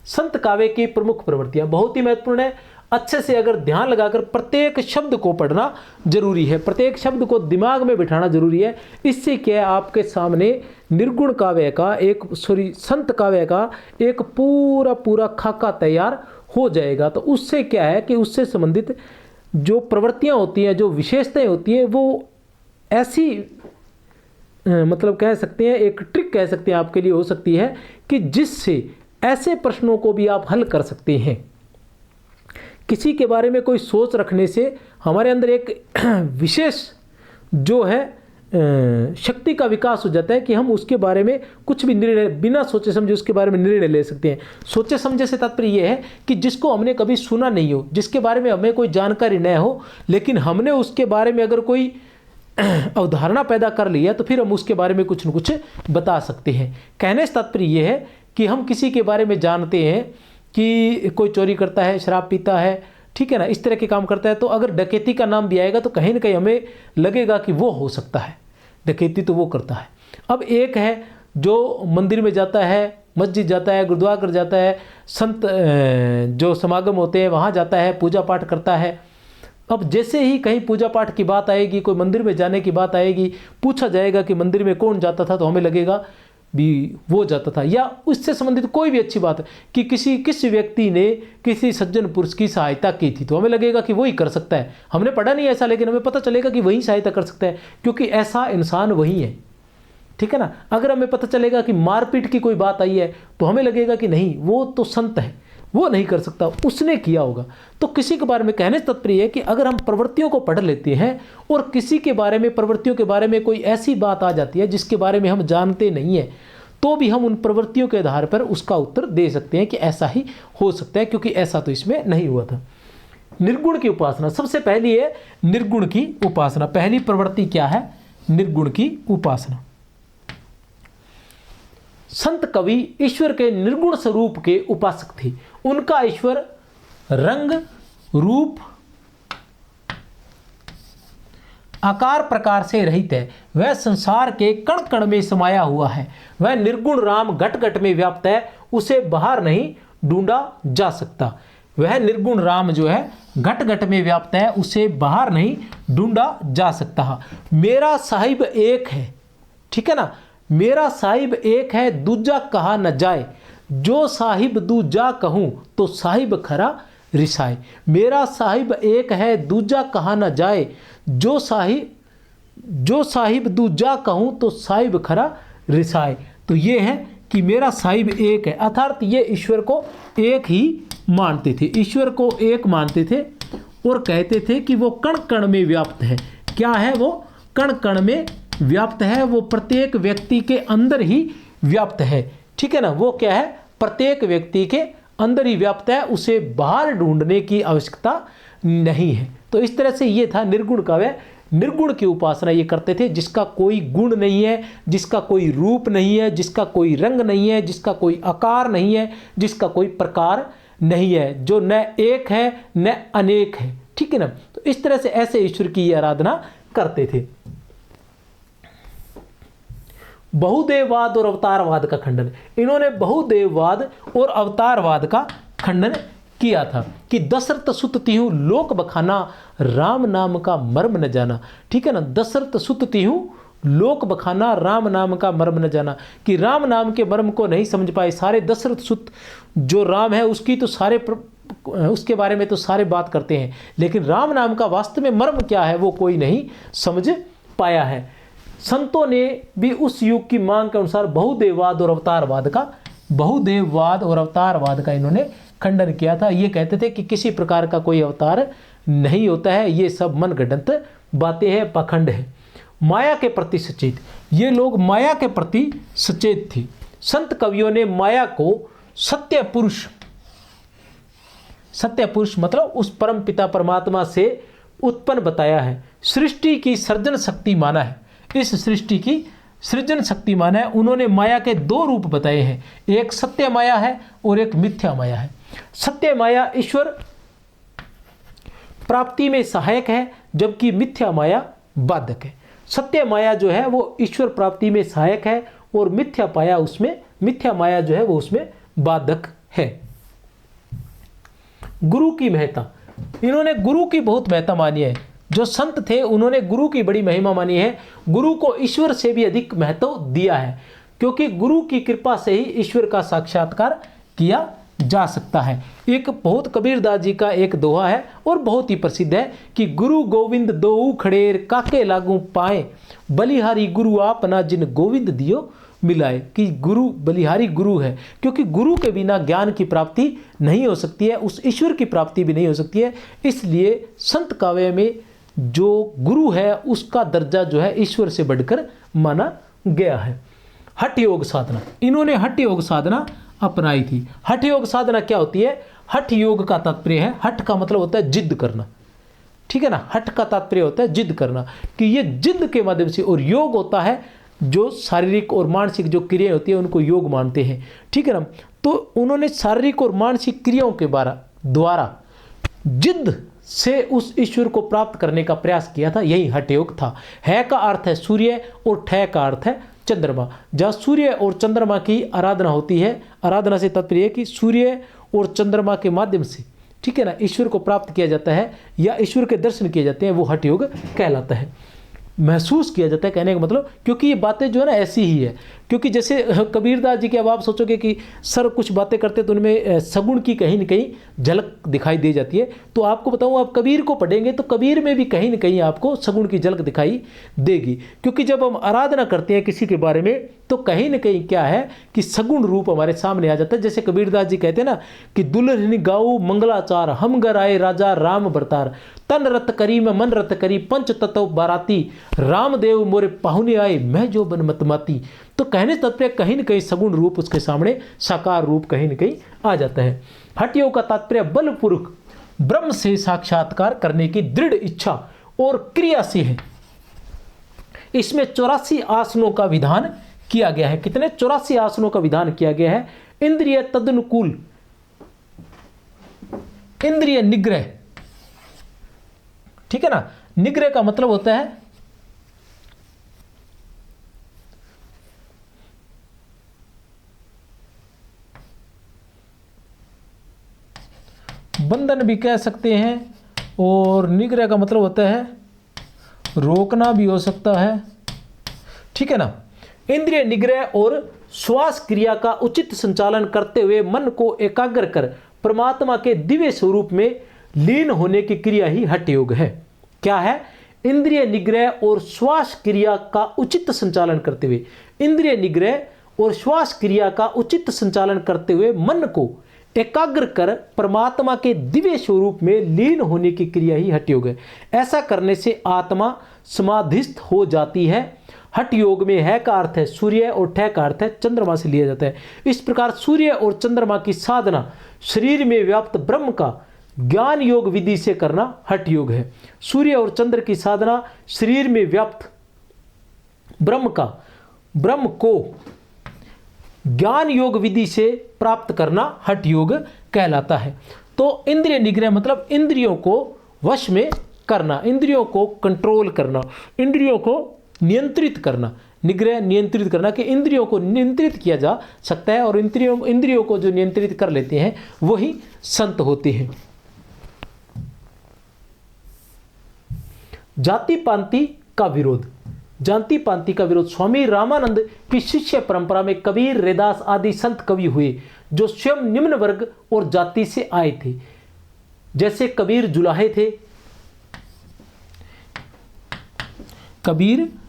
संत काव्य की प्रमुख प्रवृत्तियां बहुत ही महत्वपूर्ण है। अच्छे से अगर ध्यान लगाकर प्रत्येक शब्द को पढ़ना जरूरी है, प्रत्येक शब्द को दिमाग में बिठाना जरूरी है। इससे क्या है, आपके सामने निर्गुण काव्य का संत काव्य का एक पूरा खाका तैयार हो जाएगा। तो उससे क्या है कि उससे संबंधित जो प्रवृत्तियां होती हैं, जो विशेषताएं होती हैं, वो ऐसी मतलब कह सकते हैं, एक ट्रिक कह सकते हैं आपके लिए हो सकती है कि जिससे ऐसे प्रश्नों को भी आप हल कर सकते हैं। किसी के बारे में कोई सोच रखने से हमारे अंदर एक विशेष जो है शक्ति का विकास हो जाता है कि हम उसके बारे में कुछ भी निर्णय बिना सोचे समझे उसके बारे में निर्णय ले सकते हैं। सोचे समझे से तात्पर्य यह है कि जिसको हमने कभी सुना नहीं हो, जिसके बारे में हमें कोई जानकारी न हो, लेकिन हमने उसके बारे में अगर कोई अवधारणा पैदा कर ली है तो फिर हम उसके बारे में कुछ न कुछ बता सकते हैं। कहने से तात्पर्य यह है कि हम किसी के बारे में जानते हैं कि कोई चोरी करता है, शराब पीता है, ठीक है ना, इस तरह के काम करता है, तो अगर डकैती का नाम भी आएगा तो कहीं ना कहीं हमें लगेगा कि वो हो सकता है, डकैती तो वो करता है। अब एक है जो मंदिर में जाता है, मस्जिद जाता है, गुरुद्वारा जाता है, संत जो समागम होते हैं वहाँ जाता है, पूजा पाठ करता है। अब जैसे ही कहीं पूजा पाठ की बात आएगी, कोई मंदिर में जाने की बात आएगी, पूछा जाएगा कि मंदिर में कौन जाता था, तो हमें लगेगा भी वो जाता था। या उससे संबंधित कोई भी अच्छी बात है कि किसी व्यक्ति ने किसी सज्जन पुरुष की सहायता की थी, तो हमें लगेगा कि वही कर सकता है। हमने पढ़ा नहीं ऐसा, लेकिन हमें पता चलेगा कि वही सहायता कर सकता है, क्योंकि ऐसा इंसान वही है, ठीक है ना। अगर हमें पता चलेगा कि मारपीट की कोई बात आई है तो हमें लगेगा कि नहीं, वो तो संत है, वो नहीं कर सकता, उसने किया होगा। तो किसी के बारे में कहने से तात्पर्य है कि अगर हम प्रवृत्तियों को पढ़ लेते हैं और किसी के बारे में, प्रवृत्तियों के बारे में कोई ऐसी बात आ जाती है जिसके बारे में हम जानते नहीं है, तो भी हम उन प्रवृत्तियों के आधार पर उसका उत्तर दे सकते हैं कि ऐसा ही हो सकता है, क्योंकि ऐसा तो इसमें नहीं हुआ था। निर्गुण की उपासना सबसे पहली है, निर्गुण की उपासना। पहली प्रवृत्ति क्या है? निर्गुण की उपासना। संत कवि ईश्वर के निर्गुण स्वरूप के उपासक थे। उनका ईश्वर रंग, रूप, आकार प्रकार से रहित है। वह संसार के कण कण में समाया हुआ है। वह निर्गुण राम घट घट में व्याप्त है, उसे बाहर नहीं ढूंढा जा सकता। वह निर्गुण राम जो है घट घट में व्याप्त है, उसे बाहर नहीं ढूंढा जा सकता। मेरा साहिब एक है, ठीक है ना, मेरा साहिब एक है, दूजा कहा न जाए। जो साहिब दूजा कहूँ तो साहिब खरा रिसाए। मेरा साहिब एक है, दूजा कहा न जाए। जो साहिब दूजा कहूँ तो साहिब खरा रिसाए। तो ये है कि मेरा साहिब एक है, अर्थात ये ईश्वर को एक ही मानते थे, ईश्वर को एक मानते थे और कहते थे कि वो कण कण में व्याप्त है। क्या है? वो कण कण में व्याप्त है, वो प्रत्येक व्यक्ति के अंदर ही व्याप्त है, ठीक है ना। वो क्या है? प्रत्येक व्यक्ति के अंदर ही व्याप्त है, उसे बाहर ढूंढने की आवश्यकता नहीं है। तो इस तरह से ये था निर्गुण काव्य। निर्गुण की उपासना ये करते थे, जिसका कोई गुण नहीं है, जिसका कोई रूप नहीं है, जिसका कोई रंग नहीं है, जिसका कोई आकार नहीं है, जिसका कोई प्रकार नहीं है, जो न एक है न अनेक है। ठीक है ना। तो इस तरह से ऐसे ईश्वर की आराधना करते थे। बहुदेववाद और अवतारवाद का खंडन, इन्होंने बहुदेववाद और अवतारवाद का खंडन किया था कि दशरथ सुत तिहु लोक बखाना, राम नाम का मर्म न जाना। ठीक है ना। दशरथ सुत तिहु लोक बखाना, राम नाम का मर्म न जाना, कि राम नाम के मर्म को नहीं समझ पाए सारे। दशरथ सुत जो राम है उसकी तो सारे उसके बारे में तो सारे बात करते हैं, लेकिन राम नाम का वास्तव में मर्म क्या है वो कोई नहीं समझ पाया है। संतों ने भी उस युग की मांग के अनुसार बहुदेववाद और अवतारवाद का इन्होंने खंडन किया था। ये कहते थे कि किसी प्रकार का कोई अवतार नहीं होता है, ये सब मनगढ़ंत बातें हैं, पाखंड है। माया के प्रति सचेत, ये लोग माया के प्रति सचेत थे। संत कवियों ने माया को सत्य पुरुष मतलब उस परम पिता परमात्मा से उत्पन्न बताया है। सृष्टि की सृजन शक्ति माना है, इस सृष्टि की सृजन शक्ति माना है। उन्होंने माया के दो रूप बताए हैं, एक सत्य माया है और एक मिथ्या माया है। सत्य माया ईश्वर प्राप्ति में सहायक है, जबकि मिथ्या माया बाधक है। सत्य माया जो है वो ईश्वर प्राप्ति में सहायक है और मिथ्या माया जो है वो उसमें बाधक है। गुरु की महत्ता, इन्होंने गुरु की बहुत महत्ता मानी है। जो संत थे उन्होंने गुरु की बड़ी महिमा मानी है। गुरु को ईश्वर से भी अधिक महत्व दिया है, क्योंकि गुरु की कृपा से ही ईश्वर का साक्षात्कार किया जा सकता है। एक बहुत कबीरदास जी का एक दोहा है और बहुत ही प्रसिद्ध है कि गुरु गोविंद दोऊ खड़ेर काके लागू पाए, बलिहारी गुरु आपना जिन गोविंद दियो मिलाए। कि गुरु बलिहारी गुरु है, क्योंकि गुरु के बिना ज्ञान की प्राप्ति नहीं हो सकती है, उस ईश्वर की प्राप्ति भी नहीं हो सकती है। इसलिए संत काव्य में जो गुरु है उसका दर्जा जो है ईश्वर से बढ़कर माना गया है। हठ योग साधना, इन्होंने हठ योग साधना अपनाई थी। हठ योग साधना क्या होती है? हठ योग का तात्पर्य है, हठ का मतलब होता है जिद करना। ठीक है ना। हठ का तात्पर्य होता है जिद करना, कि ये जिद के माध्यम से, और योग होता है जो शारीरिक और मानसिक जो क्रियाएं होती है उनको योग मानते हैं। ठीक है ना। तो उन्होंने शारीरिक और मानसिक क्रियाओं के द्वारा जिद से उस ईश्वर को प्राप्त करने का प्रयास किया था, यही हठ योग था। है का अर्थ है सूर्य और ठय का अर्थ है चंद्रमा। जहाँ सूर्य और चंद्रमा की आराधना होती है, आराधना से तात्पर्य है कि सूर्य और चंद्रमा के माध्यम से, ठीक है ना, ईश्वर को प्राप्त किया जाता है या ईश्वर के दर्शन किए जाते हैं, वो हठ योग कहलाता है। महसूस किया जाता है, कहने का मतलब, क्योंकि ये बातें जो है ना ऐसी ही है। क्योंकि जैसे कबीरदास जी के, अब आप सोचोगे कि सर कुछ बातें करते तो उनमें सगुण की कहीं न कहीं झलक दिखाई दे जाती है, तो आपको बताऊं, आप कबीर को पढ़ेंगे तो कबीर में भी कहीं न कहीं आपको सगुण की झलक दिखाई देगी। क्योंकि जब हम आराधना करते हैं किसी के बारे में तो कहीं न कहीं क्या है कि सगुण रूप हमारे सामने आ जाता है। जैसे कबीरदास जी कहते हैं ना कि दुल्हन गाऊ मंगलाचार, हम घर आए राजा राम बरतार, तन रत करी मैं मन रत करी, पंच तत्व बाराती, रामदेव मोरे पाहुने आए मैं जो बन मतमाती। तो कहने तात्पर्य कहीं न कहीं सगुण रूप उसके सामने साकार रूप कहीं न कहीं आ जाता है। हठ योग का तात्पर्य बलपूर्वक ब्रह्म से साक्षात्कार करने की दृढ़ इच्छा और क्रिया से है। इसमें 84 आसनों का विधान किया गया है। कितने? 84 आसनों का विधान किया गया है। इंद्रिय तदनुकूल, इंद्रिय निग्रह, ठीक है ना। निग्रह का मतलब होता है बंधन भी कह सकते हैं, और निग्रह का मतलब होता है रोकना भी हो सकता है, ठीक है ना। इंद्रिय निग्रह और श्वास क्रिया का उचित संचालन करते हुए मन को एकाग्र कर परमात्मा के दिव्य स्वरूप में लीन होने की क्रिया ही हठ योग है। क्या है? इंद्रिय निग्रह और श्वास क्रिया का उचित संचालन करते हुए, इंद्रिय निग्रह और श्वास क्रिया का उचित संचालन करते हुए मन को एकाग्र कर परमात्मा के दिव्य स्वरूप में लीन होने की क्रिया ही हठ योग है। ऐसा करने से आत्मा समाधिस्थ हो जाती है। हठ योग में है का अर्थ है सूर्य और ठय का अर्थ है चंद्रमा से लिया जाता है। इस प्रकार सूर्य और चंद्रमा की साधना शरीर में व्याप्त ब्रह्म का ज्ञान योग विधि से करना हठ योग है। सूर्य और चंद्र की साधना शरीर में व्याप्त ब्रह्म को ज्ञान योग विधि से प्राप्त करना हठ योग कहलाता है। तो इंद्रिय निग्रह मतलब इंद्रियों को वश में करना, इंद्रियों को कंट्रोल करना, इंद्रियों को नियंत्रित करना। निग्रह नियंत्रित करना कि इंद्रियों को नियंत्रित किया जा सकता है, और इंद्रियों को जो नियंत्रित कर लेते हैं वही संत होते हैं। जाति पांति का विरोध, जाति पांति का विरोध। स्वामी रामानंद की शिष्य परंपरा में कबीर, रैदास आदि संत कवि हुए जो स्वयं निम्न वर्ग और जाति से आए थे। जैसे कबीर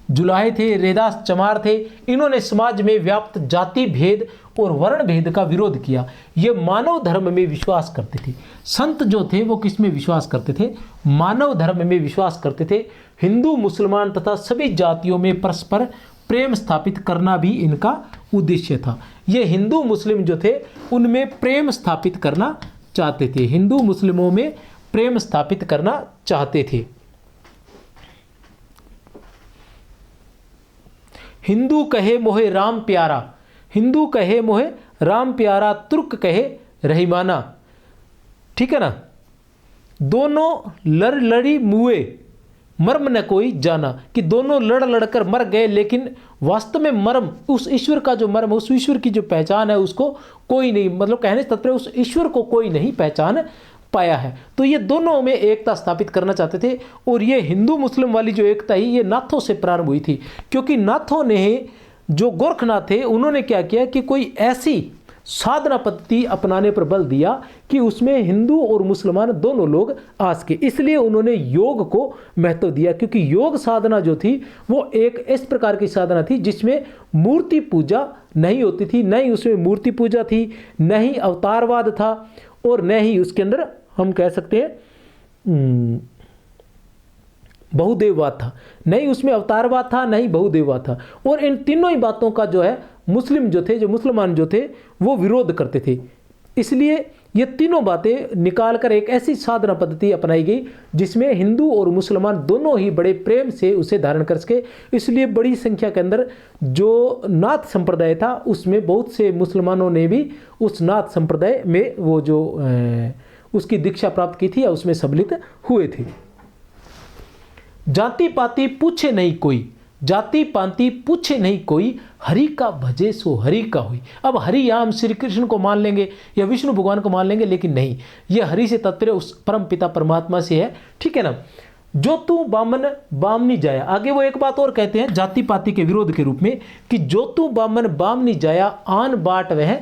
जुलाहे थे, रैदास चमार थे। इन्होंने समाज में व्याप्त जाति भेद और वर्ण भेद का विरोध किया। ये मानव धर्म में विश्वास करते थे। संत जो थे वो किस में विश्वास करते थे? मानव धर्म में विश्वास करते थे। हिंदू, मुसलमान तथा सभी जातियों में परस्पर प्रेम स्थापित करना भी इनका उद्देश्य था। ये हिंदू मुस्लिम जो थे उनमें प्रेम स्थापित करना चाहते थे, हिंदू मुस्लिमों में प्रेम स्थापित करना चाहते थे। हिंदू कहे मोहे राम प्यारा, हिंदू कहे मोहे राम प्यारा, तुर्क कहे रहीमाना। ठीक है ना। दोनों लड़ी मुए मर्म न कोई जाना, कि दोनों लड़कर मर गए, लेकिन वास्तव में मर्म, उस ईश्वर का जो मर्म, उस ईश्वर की जो पहचान है उसको कोई नहीं, मतलब कहने से तात्पर्य उस ईश्वर को कोई नहीं पहचान पाया है। तो ये दोनों में एकता स्थापित करना चाहते थे। और ये हिंदू मुस्लिम वाली जो एकता है ये नाथों से प्रारंभ हुई थी, क्योंकि नाथों ने, जो गोरखनाथ थे, उन्होंने क्या किया कि कोई ऐसी साधना पद्धति अपनाने पर बल दिया कि उसमें हिंदू और मुसलमान दोनों लोग आ सके। इसलिए उन्होंने योग को महत्व दिया, क्योंकि योग साधना जो थी वो एक इस प्रकार की साधना थी जिसमें मूर्ति पूजा नहीं होती थी, न ही उसमें मूर्ति पूजा थी, न ही अवतारवाद था, और न ही उसके अंदर हम कह सकते हैं बहुदेववाद था। नहीं उसमें अवतारवाद था, नहीं बहुदेववाद था। और इन तीनों ही बातों का जो है मुसलमान जो थे वो विरोध करते थे। इसलिए ये तीनों बातें निकालकर एक ऐसी साधना पद्धति अपनाई गई जिसमें हिंदू और मुसलमान दोनों ही बड़े प्रेम से उसे धारण कर सके। इसलिए बड़ी संख्या के अंदर जो नाथ संप्रदाय था उसमें बहुत से मुसलमानों ने भी उस नाथ संप्रदाय में वो जो उसकी दीक्षा प्राप्त की थी या उसमें सम्मिलित हुए थे। जाति पाति पूछे नहीं कोई, जाति पाति पूछे नहीं कोई, हरि का भजे सो हरि का हुई। अब हरि यहाँ हम श्री कृष्ण को मान लेंगे या विष्णु भगवान को मान लेंगे, लेकिन नहीं, ये हरि से तात्पर्य उस परम पिता परमात्मा से है। ठीक है ना। जो तू बामन बामनी जाया, आगे वो एक बात और कहते हैं जाति पाति के विरोध के रूप में कि जो तू बामन बामनी जाया, आन बाट वह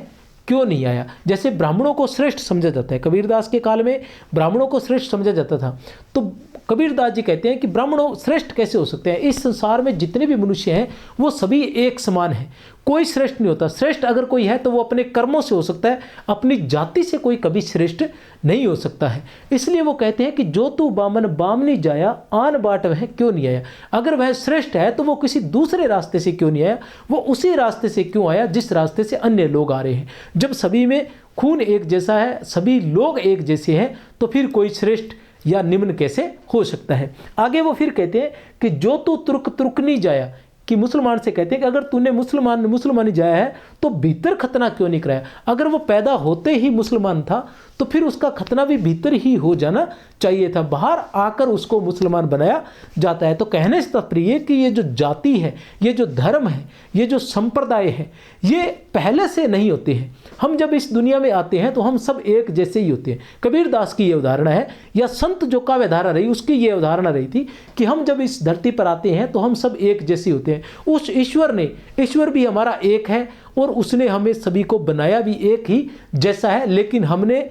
क्यों नहीं आया। जैसे ब्राह्मणों को श्रेष्ठ समझा जाता है, कबीरदास के काल में ब्राह्मणों को श्रेष्ठ समझा जाता था, तो कबीरदास जी कहते हैं कि ब्राह्मणों श्रेष्ठ कैसे हो सकते हैं? इस संसार में जितने भी मनुष्य हैं वो सभी एक समान हैं, कोई श्रेष्ठ नहीं होता। श्रेष्ठ अगर कोई है तो वो अपने कर्मों से हो सकता है, अपनी जाति से कोई कभी श्रेष्ठ नहीं हो सकता है। इसलिए वो कहते हैं कि जो तू बामन बामनी जाया, आन बाट वह क्यों नहीं आया। अगर वह श्रेष्ठ है तो वो किसी दूसरे रास्ते से क्यों नहीं आया, वो उसी रास्ते से क्यों आया जिस रास्ते से अन्य लोग आ रहे हैं। जब सभी में खून एक जैसा है, सभी लोग एक जैसे हैं, तो फिर कोई श्रेष्ठ या निम्न कैसे हो सकता है। आगे वो फिर कहते हैं कि जो तू तुर्क नहीं जाया, कि मुसलमान से कहते हैं कि अगर तूने मुसलमानी जाया है तो भीतर खतना क्यों नहीं कराया। अगर वो पैदा होते ही मुसलमान था तो फिर उसका खतना भी भीतर ही हो जाना चाहिए था, बाहर आकर उसको मुसलमान बनाया जाता है। तो कहने से तात्पर्य कि ये जो जाति है, ये जो धर्म है, ये जो संप्रदाय है, ये पहले से नहीं होते हैं। हम जब इस दुनिया में आते हैं तो हम सब एक जैसे ही होते हैं। कबीरदास की ये उदाहरण है, या संत जो काव्यधारा रही उसकी ये उदाहरण रही थी कि हम जब इस धरती पर आते हैं तो हम सब एक जैसे होते हैं। उस ईश्वर भी हमारा एक है और उसने हमें सभी को बनाया भी एक ही जैसा है, लेकिन हमने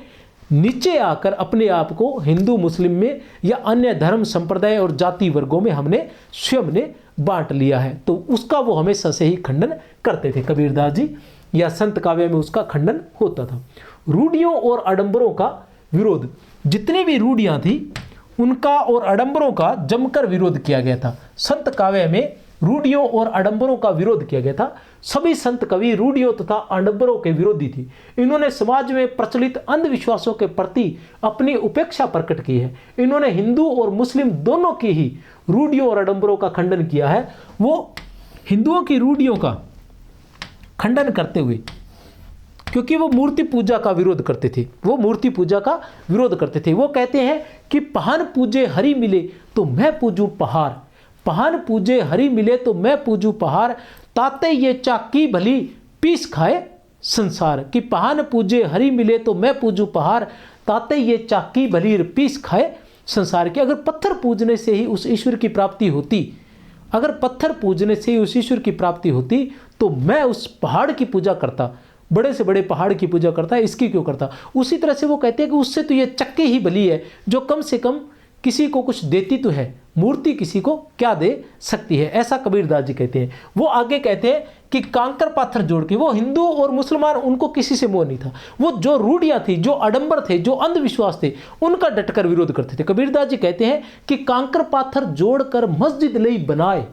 नीचे आकर अपने आप को हिंदू मुस्लिम में या अन्य धर्म संप्रदाय और जाति वर्गों में हमने स्वयं ने बांट लिया है। तो उसका वो हमेशा से ही खंडन करते थे कबीरदास जी, या संत काव्य में उसका खंडन होता था। रूढ़ियों और आडंबरों का विरोध, जितनी भी रूढ़ियां थी उनका और आडंबरों का जमकर विरोध किया गया था। संत काव्य में रूढ़ियों और आडंबरों का विरोध किया गया था। सभी संत कवि रूढ़ियों तथा आडंबरों के विरोधी थे। इन्होंने समाज में प्रचलित अंधविश्वासों के प्रति अपनी उपेक्षा प्रकट की है। इन्होंने हिंदू और मुस्लिम दोनों की ही रूढ़ियों और आडंबरों का खंडन किया है। वो हिंदुओं की रूढ़ियों का खंडन करते हुए, क्योंकि वो मूर्ति पूजा का विरोध करते थे, वो मूर्ति पूजा का विरोध करते थे। वो कहते हैं कि पहाड़ पूजे हरि मिले तो मैं पूजूं पहाड़, पहाड़ पूजे हरि मिले तो मैं पूजूं पहाड़, ताते ये चाकी भली पीस खाए संसार। कि पहाड़ पूजे हरि मिले तो मैं पूजूं पहाड़, ताते ये चाकी भली पीस खाए संसार। के अगर पत्थर पूजने से ही उस ईश्वर की प्राप्ति होती, अगर पत्थर पूजने से ही उस ईश्वर की प्राप्ति होती, तो मैं उस पहाड़ की पूजा करता, बड़े से बड़े पहाड़ की पूजा करता है, इसकी क्यों करता। उसी तरह से वो कहते हैं कि उससे तो ये चक्की ही भली है, जो कम से कम किसी को कुछ देती तो है, मूर्ति किसी को क्या दे सकती है, ऐसा कबीरदास जी कहते हैं। वो आगे कहते हैं कि कांकर पाथर जोड़ के, वो हिंदू और मुसलमान उनको किसी से मोह नहीं था, वो जो रूढ़ियां थी, जो आडंबर थे, जो अंधविश्वास थे, उनका डटकर विरोध करते थे। कबीरदास जी कहते हैं कि कांकर पाथर जोड़कर मस्जिद लई बनाए,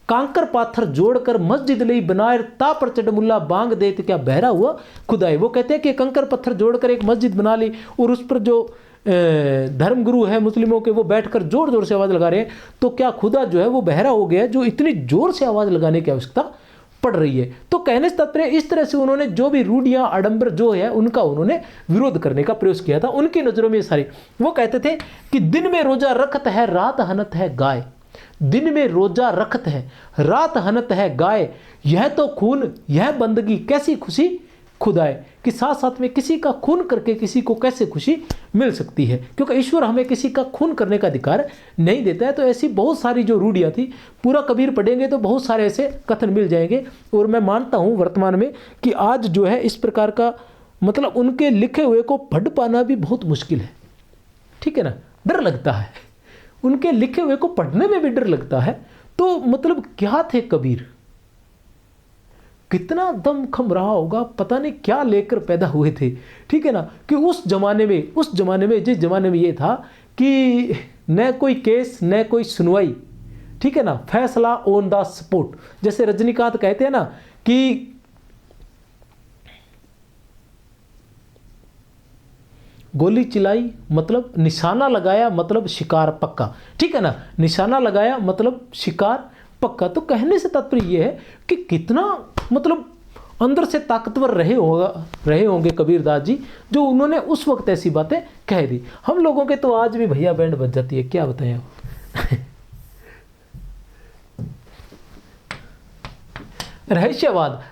कांकर पाथर जोड़कर मस्जिद लई बनाए, ता पर चढ़ बांग दे तो क्या बहरा हुआ खुदाए। वो कहते हैं कि कंकर पत्थर जोड़कर एक मस्जिद बना ली और उस पर जो धर्मगुरु है मुस्लिमों के, वो बैठकर जोर जोर से आवाज़ लगा रहे हैं, तो क्या खुदा जो है वो बहरा हो गया, जो इतनी जोर से आवाज़ लगाने की आवश्यकता पड़ रही है। तो कहने से तात्पर्य इस तरह से उन्होंने जो भी रूढ़ियाँ आडंबर जो है उनका उन्होंने विरोध करने का प्रयास किया था। उनकी नज़रों में ये सारी, वो कहते थे कि दिन में रोजा रखत है, रात हनत है गाय, दिन में रोजा रखत है, रात हनत है गाय, यह तो खून यह बंदगी कैसी खुशी खुदाए। कि साथ साथ में किसी का खून करके किसी को कैसे खुशी मिल सकती है, क्योंकि ईश्वर हमें किसी का खून करने का अधिकार नहीं देता है। तो ऐसी बहुत सारी जो रूढ़ियाँ थी, पूरा कबीर पढ़ेंगे तो बहुत सारे ऐसे कथन मिल जाएंगे। और मैं मानता हूँ वर्तमान में कि आज जो है इस प्रकार का, मतलब उनके लिखे हुए को पढ़ पाना भी बहुत मुश्किल है, ठीक है ना, डर लगता है, उनके लिखे हुए को पढ़ने में भी डर लगता है। तो मतलब क्या थे कबीर, कितना दमखम रहा होगा, पता नहीं क्या लेकर पैदा हुए थे, ठीक है ना। कि उस जमाने में जिस जमाने में ये था कि न कोई केस न कोई सुनवाई, ठीक है ना, फैसला ऑन द स्पॉट। जैसे रजनीकांत कहते हैं ना कि गोली चलाई मतलब निशाना लगाया, मतलब शिकार पक्का, ठीक है ना, निशाना लगाया मतलब शिकार पक्का। तो कहने से तात्पर्य यह है कि कितना मतलब अंदर से ताकतवर रहे होंगे कबीरदास जी, जो उन्होंने उस वक्त ऐसी बातें कह दी। हम लोगों के तो आज भी भैया बैंड बज जाती है, क्या बताएं आप।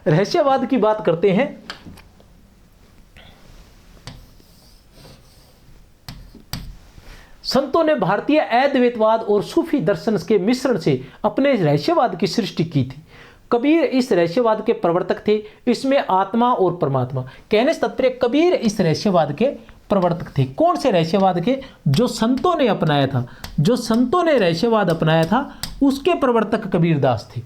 रहस्यवाद की बात करते हैं। संतों ने भारतीय अद्वैतवाद और सूफी दर्शन के मिश्रण से अपने रहस्यवाद की सृष्टि की थी। कबीर इस रहस्यवाद के प्रवर्तक थे। इसमें आत्मा और परमात्मा, कहने से तात्पर्य कबीर इस रहस्यवाद के प्रवर्तक थे। कौन से रहस्यवाद के? जो संतों ने अपनाया था, जो संतों ने रहस्यवाद अपनाया था उसके प्रवर्तक कबीरदास थे।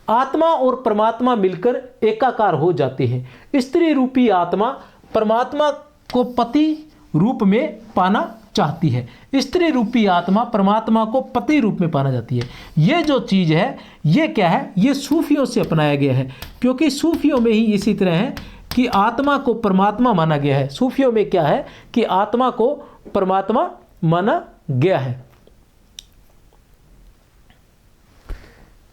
आत्मा और परमात्मा मिलकर एकाकार हो जाते हैं। स्त्री रूपी आत्मा परमात्मा को पति रूप में पाना चाहती है, स्त्री रूपी आत्मा परमात्मा को पति रूप में पाना जाती है। ये जो चीज़ है ये क्या है? ये सूफियों से अपनाया गया है, क्योंकि सूफियों में ही इसी तरह है कि आत्मा को परमात्मा माना गया है। सूफियों में क्या है कि आत्मा को परमात्मा माना गया है।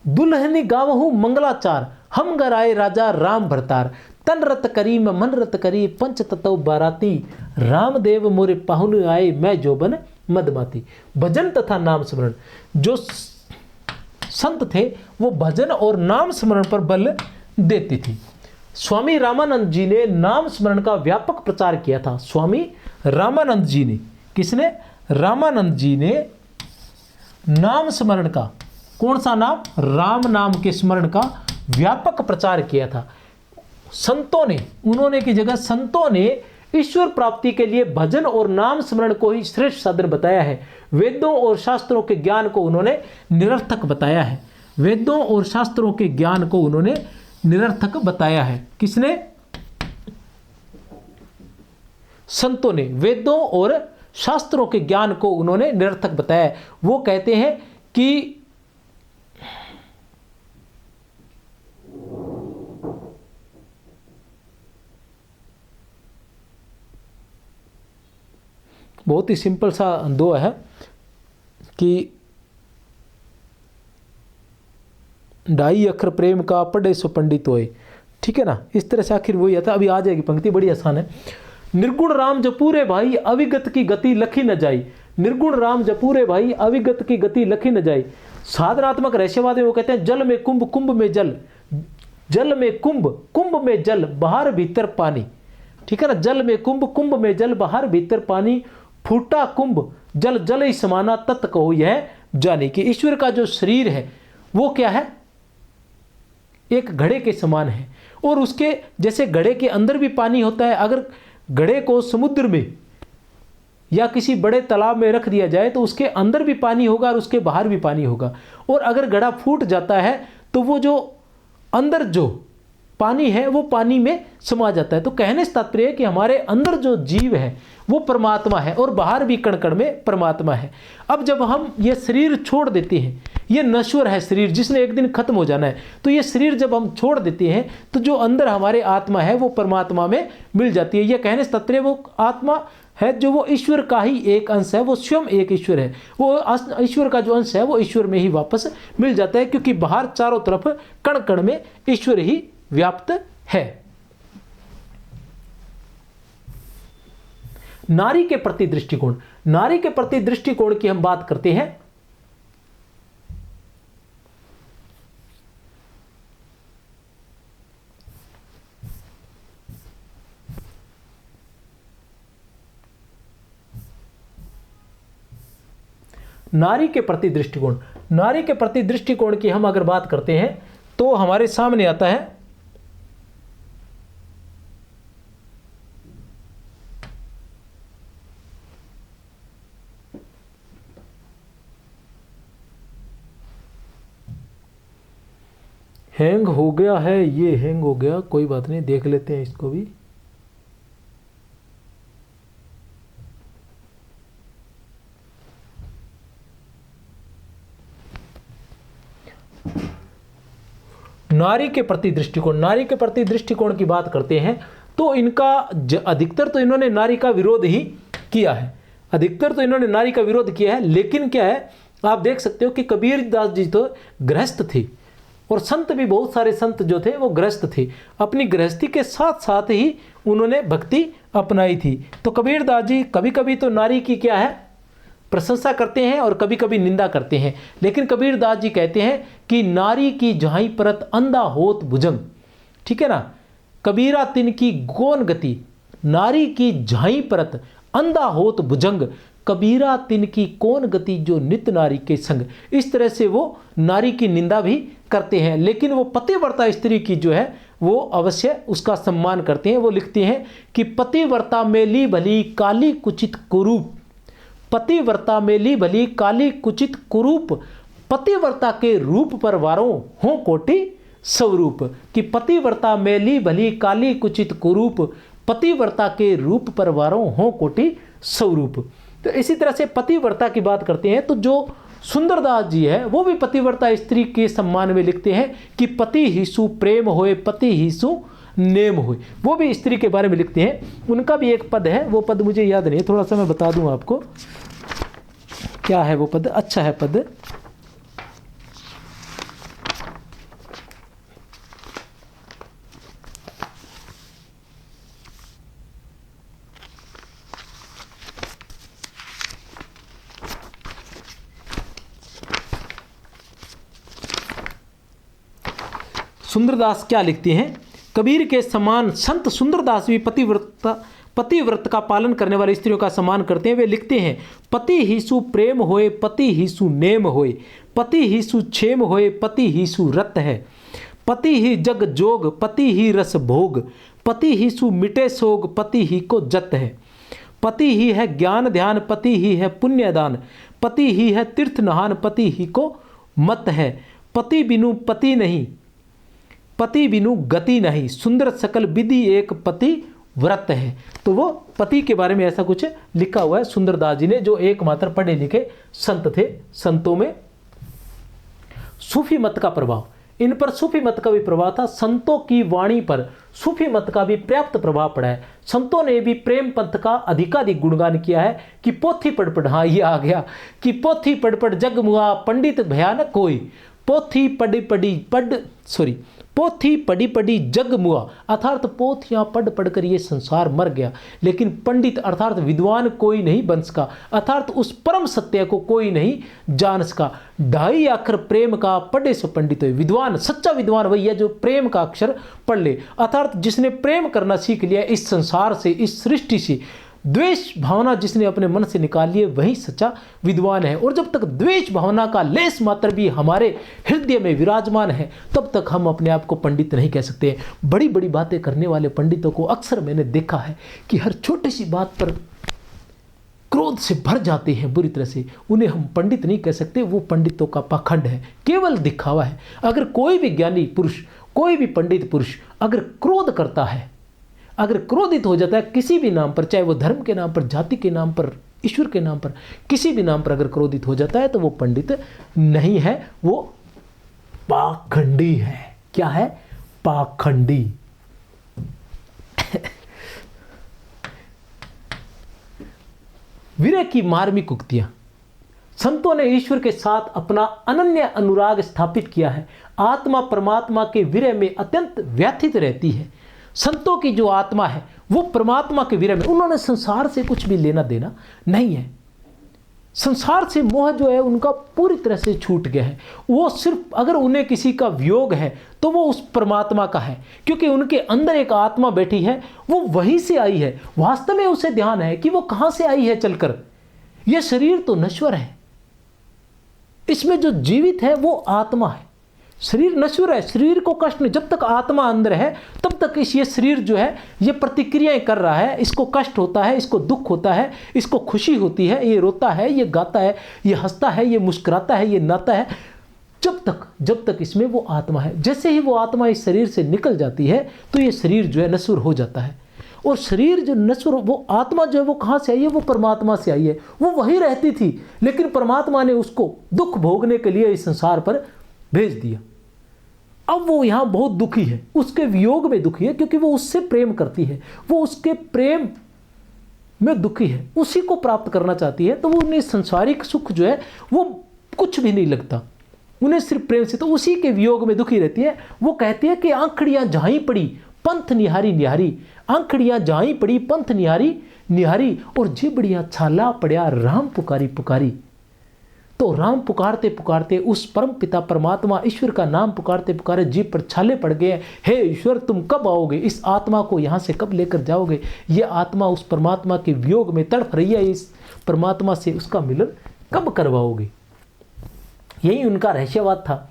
दुल्हनी गावहु मंगलाचार, हम गराए राजा राम भरतार, तन रत करी मैं मन रत करी, पंच तत्व बाराती, रामदेव मोरे पाहुन आए मैं जोबन मदमाती। भजन तथा नाम स्मरण, जो संत थे वो भजन और नाम स्मरण पर बल देते थे। स्वामी रामानंद जी ने नाम स्मरण का व्यापक प्रचार किया था। स्वामी रामानंद जी ने, किसने? रामानंद जी ने नाम स्मरण का, कौन सा नाम? राम नाम के स्मरण का व्यापक प्रचार किया था। संतों ने, उन्होंने की जगह संतों ने ईश्वर प्राप्ति के लिए भजन और नाम स्मरण को ही श्रेष्ठ साधन बताया है। वेदों और शास्त्रों के ज्ञान को उन्होंने निरर्थक बताया है। वेदों और शास्त्रों के ज्ञान को उन्होंने निरर्थक बताया है। किसने? संतों ने वेदों और शास्त्रों के ज्ञान को उन्होंने निरर्थक बताया है। वो कहते हैं कि बहुत ही सिंपल सा दुआ है कि ढाई अक्षर प्रेम का पढ़े सो पंडित होए, ठीक है ना, इस तरह से आखिर वही आता। अभी आ जाएगी पंक्ति, बड़ी आसान है। निर्गुण राम जपूरे भाई अविगत की गति लखी न जाई, निर्गुण राम जपूरे भाई अविगत की गति लखी न जाई। साधनात्मक रहस्यवाद में वो कहते हैं जल में कुंभ, कुंभ में जल, जल में कुंभ, कुंभ में जल, बाहर भीतर पानी, ठीक है ना। जल में कुंभ, कुंभ में जल, बाहर भीतर पानी, फूटा कुंभ जल जल ही समाना, तत् कहो यह जाने की। ईश्वर का जो शरीर है वो क्या है, एक घड़े के समान है, और उसके जैसे घड़े के अंदर भी पानी होता है। अगर घड़े को समुद्र में या किसी बड़े तालाब में रख दिया जाए तो उसके अंदर भी पानी होगा और उसके बाहर भी पानी होगा। और अगर घड़ा फूट जाता है तो वो जो अंदर जो पानी है वो पानी में समा जाता है। तो कहने से तात्पर्य है कि हमारे अंदर जो जीव है वो परमात्मा है और बाहर भी कण कण में परमात्मा है। अब जब हम ये शरीर छोड़ देते हैं, ये नश्वर है शरीर जिसने एक दिन खत्म हो जाना है, तो ये शरीर जब हम छोड़ देते हैं तो जो अंदर हमारे आत्मा है वो परमात्मा में मिल जाती है। यह कहने से तात्पर्य वो आत्मा है जो वो ईश्वर का ही एक अंश है, वो स्वयं एक ईश्वर है, वो ईश्वर का जो अंश है वो ईश्वर में ही वापस मिल जाता है, क्योंकि बाहर चारों तरफ कण कण में ईश्वर ही व्याप्त है। नारी के प्रति दृष्टिकोण, नारी के प्रति दृष्टिकोण की हम बात करते हैं। नारी के प्रति दृष्टिकोण, नारी के प्रति दृष्टिकोण की हम अगर बात करते हैं तो हमारे सामने आता है हैंग हो गया है, ये हैंग हो गया, कोई बात नहीं, देख लेते हैं इसको भी। नारी के प्रति दृष्टिकोण, नारी के प्रति दृष्टिकोण की बात करते हैं तो इनका अधिकतर तो इन्होंने नारी का विरोध ही किया है, अधिकतर तो इन्होंने नारी का विरोध किया है। लेकिन क्या है, आप देख सकते हो कि कबीर दास जी तो गृहस्थ थे और संत भी बहुत सारे संत जो थे वो गृहस्थ थे। अपनी गृहस्थी के साथ साथ ही उन्होंने भक्ति अपनाई थी। तो कबीर दास जी कभी कभी तो नारी की क्या है प्रशंसा करते हैं और कभी कभी निंदा करते हैं। लेकिन कबीर दास जी कहते हैं कि नारी की जहाई परत अंधा होत भुजंग, ठीक है ना, कबीरा तिन की गौन गति, नारी की जहाई परत अंधा होत भुजंग, कबीरा तिन की कौन गति जो नित नारी के संग। इस तरह से वो नारी की निंदा भी करते हैं, लेकिन वो पतिव्रता स्त्री की जो है वो अवश्य उसका सम्मान करते हैं। वो लिखते हैं कि पतिव्रता में ली भली काली कुचित कुरूप, पतिव्रता में ली भली काली कुचित कुरूप, पतिव्रता के रूप पर वारों हो कोटि स्वरूप। कि पतिव्रता में ली भली काली कुचित कुरूप, पतिव्रता के रूप पर वारों हो कोटि स्वरूप। तो इसी तरह से पतिव्रता की बात करते हैं तो जो सुंदरदास जी है वो भी पतिव्रता स्त्री के सम्मान में लिखते हैं कि पति ही सु प्रेम होए, पति ही सु नेम होए। वो भी स्त्री के बारे में लिखते हैं। उनका भी एक पद है, वो पद मुझे याद नहीं है, थोड़ा सा मैं बता दूं आपको क्या है वो पद। अच्छा है पद, सुंदरदास क्या लिखते हैं, कबीर के समान संत सुंदरदास भी पतिव्रत का पालन करने वाली स्त्रियों का सम्मान करते हैं। वे लिखते हैं पति ही सु प्रेम होए, पति ही सु नेम होए, पति ही सु क्षेम होए, पति ही सु रत है, पति ही जग जोग, पति ही रस भोग, पति ही सु मिटे सोग, पति ही को जत है, पति ही है ज्ञान ध्यान, पति ही है पुण्यदान, पति ही है तीर्थ नहान, पति ही को मत है, पति बिनु पति नहीं, पति बिनु गति नहीं, सुंदर सकल विधि एक पति व्रत है। तो वो पति के बारे में ऐसा कुछ लिखा हुआ है सुंदरदास जी ने, जो एकमात्र पढ़े लिखे संत थे। संतों में सूफी मत का प्रभाव, इन पर सूफी मत का भी प्रभाव था। संतों की वाणी पर सूफी मत का भी पर्याप्त प्रभाव पड़ा है। संतों ने भी प्रेम पंथ का अधिकाधिक गुणगान किया है कि पोथी पढ़ पढ़, हाँ ये आ गया, कि पोथी पढ़ पढ़ जग मुआ पंडित भयानक कोई, पोथी पढ़ी पढ़ी जग मुआ, अर्थात पोथियां पढ़ पढ़ कर ये संसार मर गया, लेकिन पंडित अर्थात विद्वान कोई नहीं बन सका, अर्थात उस परम सत्य को कोई नहीं जान सका। 2.5 अक्षर प्रेम का पढ़े सो पंडित हो। विद्वान, सच्चा विद्वान वही है जो प्रेम का अक्षर पढ़ ले, अर्थात जिसने प्रेम करना सीख लिया इस संसार से, इस सृष्टि से। द्वेष भावना जिसने अपने मन से निकाल लिए वही सच्चा विद्वान है। और जब तक द्वेष भावना का लेस मात्र भी हमारे हृदय में विराजमान है तब तक हम अपने आप को पंडित नहीं कह सकते। बड़ी बड़ी बातें करने वाले पंडितों को अक्सर मैंने देखा है कि हर छोटी सी बात पर क्रोध से भर जाते हैं बुरी तरह से। उन्हें हम पंडित नहीं कह सकते, वो पंडितों का पाखंड है, केवल दिखावा है। अगर कोई भी ज्ञानी पुरुष, कोई भी पंडित पुरुष अगर क्रोध करता है, अगर क्रोधित हो जाता है किसी भी नाम पर, चाहे वो धर्म के नाम पर, जाति के नाम पर, ईश्वर के नाम पर, किसी भी नाम पर अगर क्रोधित हो जाता है तो वो पंडित नहीं है, वो पाखंडी है। क्या है? पाखंडी। विरह की मार्मिक उक्तियां। संतों ने ईश्वर के साथ अपना अनन्य अनुराग स्थापित किया है। आत्मा परमात्मा के विरह में अत्यंत व्यथित रहती है। संतों की जो आत्मा है वो परमात्मा के विरह में, उन्होंने संसार से कुछ भी लेना देना नहीं है। संसार से मोह जो है उनका पूरी तरह से छूट गया है। वो सिर्फ अगर उन्हें किसी का वियोग है तो वो उस परमात्मा का है, क्योंकि उनके अंदर एक आत्मा बैठी है, वो वहीं से आई है। वास्तव में उसे ध्यान है कि वो कहां से आई है चलकर। यह शरीर तो नश्वर है, इसमें जो जीवित है वो आत्मा है। शरीर नश्वर है, शरीर को कष्ट नहीं। जब तक आत्मा अंदर है तब तक ये शरीर जो है ये प्रतिक्रियाएं कर रहा है। इसको कष्ट होता है, इसको दुख होता है, इसको खुशी होती है, ये रोता है, ये गाता है, ये हंसता है, ये मुस्कुराता है, ये नाता है, जब तक इसमें वो आत्मा है। जैसे ही वो आत्मा इस शरीर से निकल जाती है तो ये शरीर जो है नश्वर हो जाता है। और शरीर जो नश्वर, वो आत्मा जो है वो कहाँ से आई है? वो परमात्मा से आई है। वो वहीं रहती थी, लेकिन परमात्मा ने उसको दुख भोगने के लिए इस संसार पर भेज दिया। अब वो यहाँ बहुत दुखी है, उसके वियोग में दुखी है, क्योंकि वो उससे प्रेम करती है, वो उसके प्रेम में दुखी है, उसी को प्राप्त करना चाहती है। तो वो उन्हें संसारिक सुख जो है वो कुछ भी नहीं लगता, उन्हें सिर्फ प्रेम से। तो उसी के वियोग में दुखी रहती है। वो कहती है कि आंखड़ियाँ जहाँ पड़ी पंथ निहारी निहारी, आंखड़ियाँ जहाँ पड़ी पंथ निहारी निहारी, और जिबड़ियाँ छाला पड़िया राम पुकारी पुकारी। तो राम पुकारते पुकारते, उस परम पिता परमात्मा ईश्वर का नाम पुकारते पुकारे जीभ पर छाले पड़ गए। हे ईश्वर, तुम कब आओगे? इस आत्मा को यहाँ से कब लेकर जाओगे? ये आत्मा उस परमात्मा के वियोग में तड़फ रही है, इस परमात्मा से उसका मिलन कब करवाओगे? यही उनका रहस्यवाद था।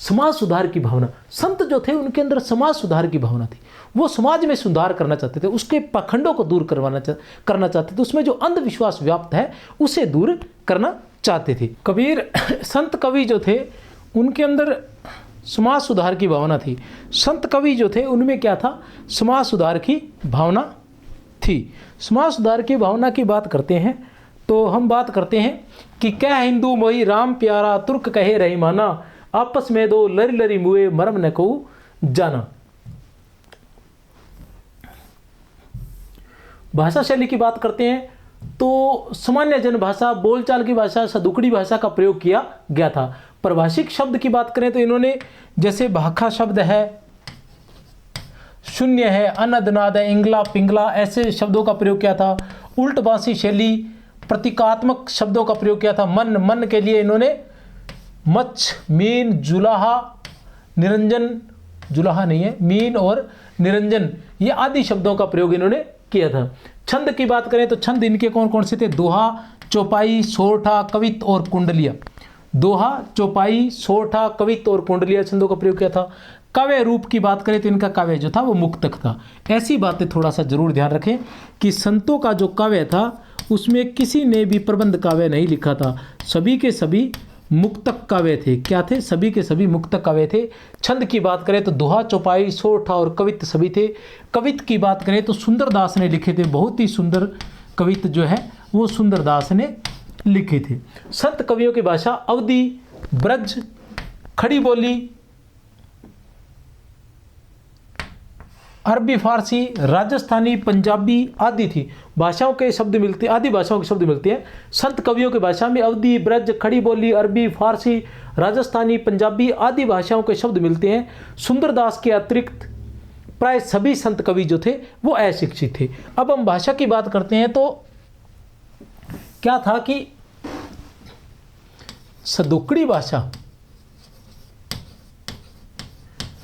समाज सुधार की भावना, संत जो थे उनके अंदर समाज सुधार की भावना थी। वो समाज में सुधार करना चाहते थे, उसके पाखंडों को दूर करना चाहते थे, उसमें जो अंधविश्वास व्याप्त है उसे दूर करना चाहते थे। कबीर संत कवि जो थे उनके अंदर समाज सुधार की भावना थी। संत कवि जो थे उनमें क्या था? समाज सुधार की भावना थी। समाज सुधार की भावना की बात करते हैं तो हम बात करते हैं कि क्या हिंदू मोही राम प्यारा, तुर्क कहे रहीमाना, आपस में दो लरी लरी मुए मरम न को जाना। भाषा शैली की बात करते हैं तो सामान्य जन भाषा, बोलचाल की भाषा, सदुकड़ी भाषा का प्रयोग किया गया था। परिभाषिक शब्द की बात करें तो इन्होंने जैसे भाखा शब्द है, शून्य है, अनदनाद है, इंगला पिंगला, ऐसे शब्दों का प्रयोग किया था। उल्टबासी शैली, प्रतीकात्मक शब्दों का प्रयोग किया था। मन के लिए इन्होंने मच्छ, मीन, जुलाहा, निरंजन, जुलाहा नहीं है, मीन और निरंजन, ये आदि शब्दों का प्रयोग इन्होंने किया था। छंद की बात करें तो छंद इनके कौन कौन से थे? दोहा, चौपाई, सोरठा, कवित्त और कुंडलिया। दोहा, चौपाई, सोरठा, कवित्त और कुंडलिया छंदों का प्रयोग किया था। काव्य रूप की बात करें तो इनका काव्य जो था वो मुक्तक था। ऐसी बातें थोड़ा सा जरूर ध्यान रखें कि संतों का जो काव्य था उसमें किसी ने भी प्रबंध काव्य नहीं लिखा था, सभी के सभी मुक्तक काव्य थे। क्या थे? सभी के सभी मुक्तक काव्य थे। छंद की बात करें तो दोहा, चौपाई, सोरठा और कवित्त सभी थे। कवित्त की बात करें तो सुंदरदास ने लिखे थे, बहुत ही सुंदर कवित्त जो है वो सुंदरदास ने लिखे थे। संत कवियों की भाषा अवधी, ब्रज, खड़ी बोली, अरबी, फारसी, राजस्थानी, पंजाबी आदि थी भाषाओं के शब्द मिलते, आदि भाषाओं के शब्द मिलते हैं। संत कवियों की भाषा में अवधी, ब्रज, खड़ी बोली, अरबी, फारसी, राजस्थानी, पंजाबी आदि भाषाओं के शब्द मिलते हैं। सुंदरदास के अतिरिक्त प्राय सभी संत कवि जो थे वो अशिक्षित थे। अब हम भाषा की बात करते हैं तो क्या था कि सदुकड़ी भाषा,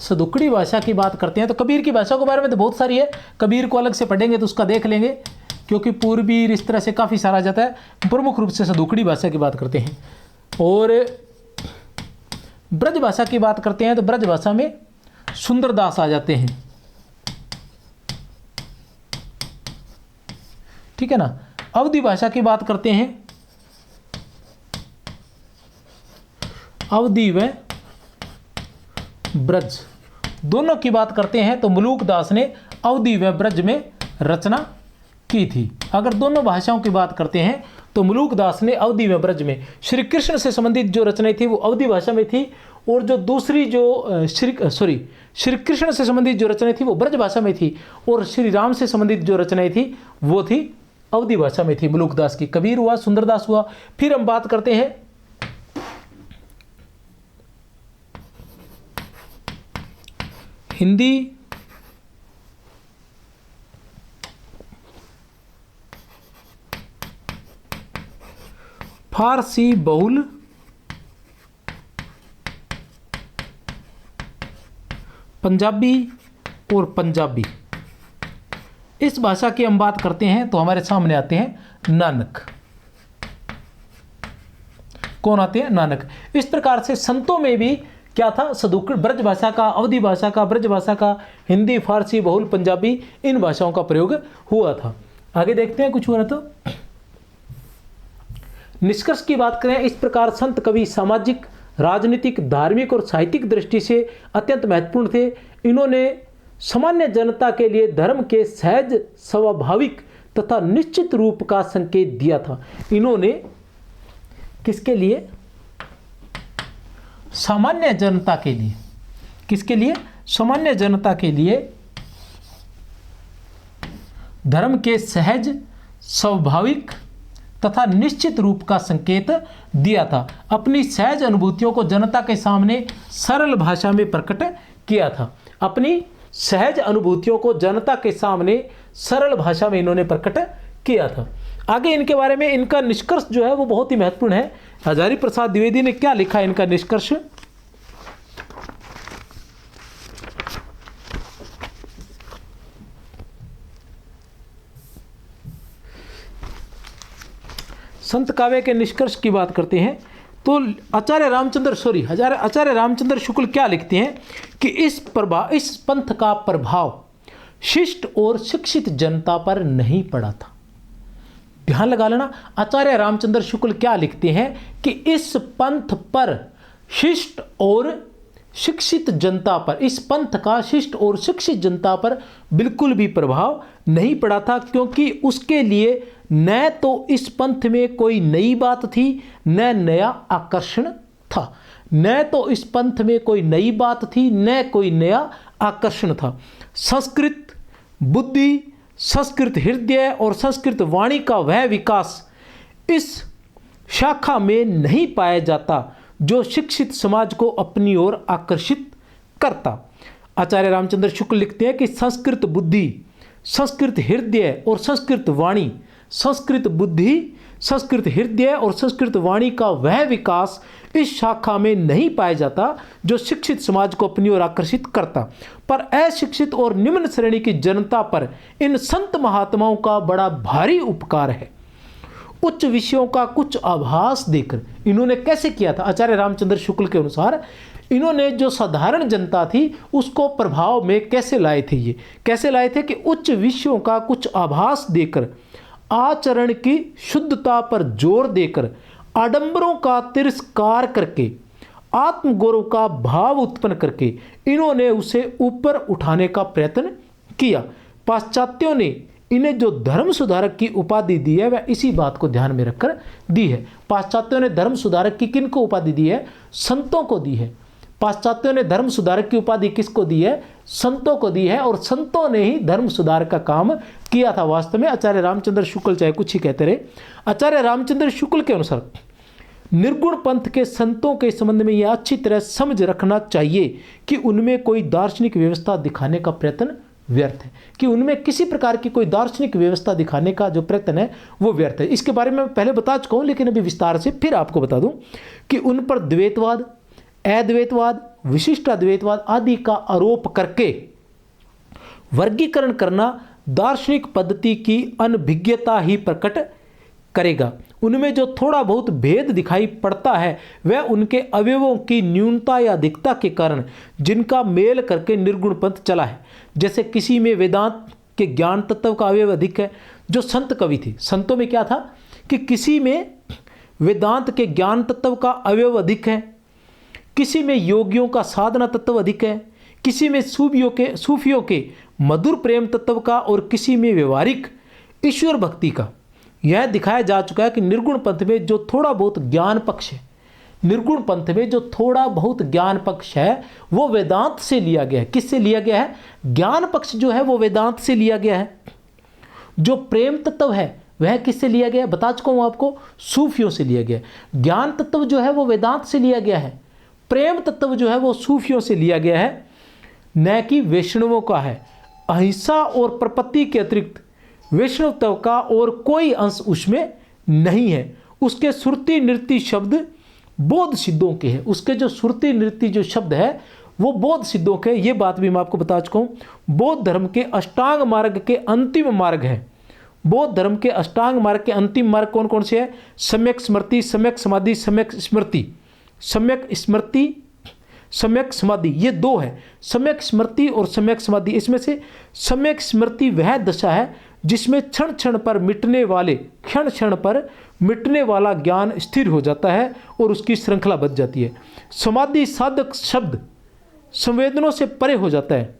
सदुकड़ी भाषा की बात करते हैं तो कबीर की भाषा के बारे में तो बहुत सारी है, कबीर को अलग से पढ़ेंगे तो उसका देख लेंगे, क्योंकि पूर्वी इस तरह से काफ़ी सारा जाता है। प्रमुख रूप से सदुकड़ी भाषा की बात करते हैं। और ब्रज भाषा की बात करते हैं तो ब्रज भाषा में सुंदरदास आ जाते हैं, ठीक है ना। अवधी भाषा की बात करते हैं, अवधी व ब्रज दोनों की बात करते हैं तो मलूकदास ने अवधी व ब्रज में रचना की थी। अगर दोनों भाषाओं की बात करते हैं तो मलूकदास ने अवधी व ब्रज में, श्री कृष्ण से संबंधित जो रचनाएं थी वो अवधी भाषा में थी, और जो दूसरी जो श्री कृष्ण से संबंधित जो रचनाएं थी वो ब्रज भाषा में थी, और श्री राम से संबंधित जो रचनाएं थी वो थी अवधी भाषा में थी मलूकदास की। कबीर हुआ, सुंदरदास हुआ। फिर हम बात करते हैं हिंदी, फारसी बहुल, पंजाबी और पंजाबी। इस भाषा की हम बात करते हैं तो हमारे सामने आते हैं नानक। कौन आते हैं? नानक। इस प्रकार से संतों में भी क्या था? सदुकड़ी, ब्रज भाषा का, अवधी भाषा का, ब्रज भाषा का, हिंदी, फारसी, बहुल, पंजाबी, इन भाषाओं का प्रयोग हुआ था। आगे देखते हैं कुछ हुआ तो। निष्कर्ष की बात करें, इस प्रकार संत कवि सामाजिक, राजनीतिक, धार्मिक और साहित्यिक दृष्टि से अत्यंत महत्वपूर्ण थे। इन्होंने सामान्य जनता के लिए धर्म के सहज, स्वाभाविक तथा निश्चित रूप का संकेत दिया था। इन्होंने किसके लिए? सामान्य जनता के लिए। किसके लिए? सामान्य जनता के लिए धर्म के सहज, स्वाभाविक तथा निश्चित रूप का संकेत दिया था। अपनी सहज अनुभूतियों को जनता के सामने सरल भाषा में प्रकट किया था। अपनी सहज अनुभूतियों को जनता के सामने सरल भाषा में इन्होंने प्रकट किया था। आगे इनके बारे में इनका निष्कर्ष जो है वो बहुत ही महत्वपूर्ण है। हजारी प्रसाद द्विवेदी ने क्या लिखा इनका निष्कर्ष? संत काव्य के निष्कर्ष की बात करते हैं तो आचार्य रामचंद्र शुक्ल क्या लिखते हैं कि इस पंथ का प्रभाव शिष्ट और शिक्षित जनता पर नहीं पड़ा था। ध्यान लगा लेना, आचार्य रामचंद्र शुक्ल क्या लिखते हैं कि इस पंथ पर शिष्ट और शिक्षित जनता पर, इस पंथ का शिष्ट और शिक्षित जनता पर बिल्कुल भी प्रभाव नहीं पड़ा था, क्योंकि उसके लिए न तो इस पंथ में कोई नई बात थी, न नया आकर्षण था। न तो इस पंथ में कोई नई बात थी, न कोई नया आकर्षण था। संस्कृत बुद्धि, संस्कृत हृदय और संस्कृत वाणी का वह विकास इस शाखा में नहीं पाया जाता जो शिक्षित समाज को अपनी ओर आकर्षित करता। आचार्य रामचंद्र शुक्ल लिखते हैं कि संस्कृत बुद्धि, संस्कृत हृदय और संस्कृत वाणी, संस्कृत बुद्धि, संस्कृत हृदय और संस्कृत वाणी का वह विकास इस शाखा में नहीं पाया जाता जो शिक्षित समाज को अपनी ओर आकर्षित करता। पर अशिक्षित और निम्न श्रेणी की जनता पर इन संत महात्माओं का बड़ा भारी उपकार है। उच्च विषयों का कुछ आभास देकर इन्होंने कैसे किया था? आचार्य रामचंद्र शुक्ल के अनुसार इन्होंने जो साधारण जनता थी उसको प्रभाव में कैसे लाए थे? ये कैसे लाए थे कि उच्च विषयों का कुछ आभास देकर, आचरण की शुद्धता पर जोर देकर, आडंबरों का तिरस्कार करके, आत्मगौरव का भाव उत्पन्न करके इन्होंने उसे ऊपर उठाने का प्रयत्न किया। पाश्चात्यों ने इन्हें जो धर्म सुधारक की उपाधि दी है वह इसी बात को ध्यान में रखकर दी है। पाश्चात्यों ने धर्म सुधारक की किनको उपाधि दी है? संतों को दी है। पाश्चात्यों ने धर्म सुधारक की उपाधि किसको दी है? संतों को दी है, और संतों ने ही धर्म सुधार का काम किया था। वास्तव में आचार्य रामचंद्र शुक्ल चाहे कुछ ही कहते रहे, आचार्य रामचंद्र शुक्ल के अनुसार निर्गुण पंथ के संतों के संबंध में यह अच्छी तरह समझ रखना चाहिए कि उनमें कोई दार्शनिक व्यवस्था दिखाने का प्रयत्न व्यर्थ है, कि उनमें किसी प्रकार की कोई दार्शनिक व्यवस्था दिखाने का जो प्रयत्न है वो व्यर्थ है। इसके बारे में मैं पहले बता चुका हूँ, लेकिन अभी विस्तार से फिर आपको बता दूं कि उन पर द्वैतवाद, अद्वैतवाद, विशिष्टाद्वैतवाद आदि का आरोप करके वर्गीकरण करना दार्शनिक पद्धति की अनभिज्ञता ही प्रकट करेगा। उनमें जो थोड़ा बहुत भेद दिखाई पड़ता है वह उनके अवयवों की न्यूनता या अधिकता के कारण जिनका मेल करके निर्गुण पंथ चला है। जैसे किसी में वेदांत के ज्ञान तत्व का अवयव अधिक है, जो संत कवि थे, संतों में क्या था कि किसी में वेदांत के ज्ञान तत्व का अवयव अधिक है, किसी में योगियों का साधना तत्व अधिक है, किसी में सूफियों के मधुर प्रेम तत्व का, और किसी में व्यवहारिक ईश्वर भक्ति का। यह दिखाया जा चुका है कि निर्गुण पंथ में जो थोड़ा बहुत ज्ञान पक्ष है, निर्गुण पंथ में जो थोड़ा बहुत ज्ञान पक्ष है वो वेदांत से लिया गया है। किससे लिया गया है? ज्ञान पक्ष जो है वो वेदांत से लिया गया है। जो प्रेम तत्व है वह किससे लिया गया है? बता चुका हूं आपको, सूफियों से लिया गया है। ज्ञान तत्व जो है वो वेदांत से लिया गया है, प्रेम तत्व जो है वो सूफियों से लिया गया है, न कि वैष्णवों का है। अहिंसा और प्रपत्ति के अतिरिक्त वैष्णवत्व का और कोई अंश उसमें नहीं है। उसके सुरती नृत्य शब्द बौद्ध सिद्धों के हैं। उसके जो सुरती नृत्य जो शब्द है वो बौद्ध सिद्धों के, ये बात भी मैं आपको बता चुका हूँ। बौद्ध धर्म के अष्टांग मार्ग के अंतिम मार्ग है। बौद्ध धर्म के अष्टांग मार्ग के अंतिम मार्ग कौन कौन से है? सम्यक स्मृति, सम्यक समाधि, सम्यक स्मृति। सम्यक स्मृति, सम्यक समाधि, ये दो है, सम्यक स्मृति और सम्यक समाधि। इसमें से सम्यक स्मृति वह दशा है जिसमें क्षण क्षण पर मिटने वाला ज्ञान स्थिर हो जाता है और उसकी श्रृंखला बच जाती है। समाधि साधक शब्द संवेदनों से परे हो जाता है।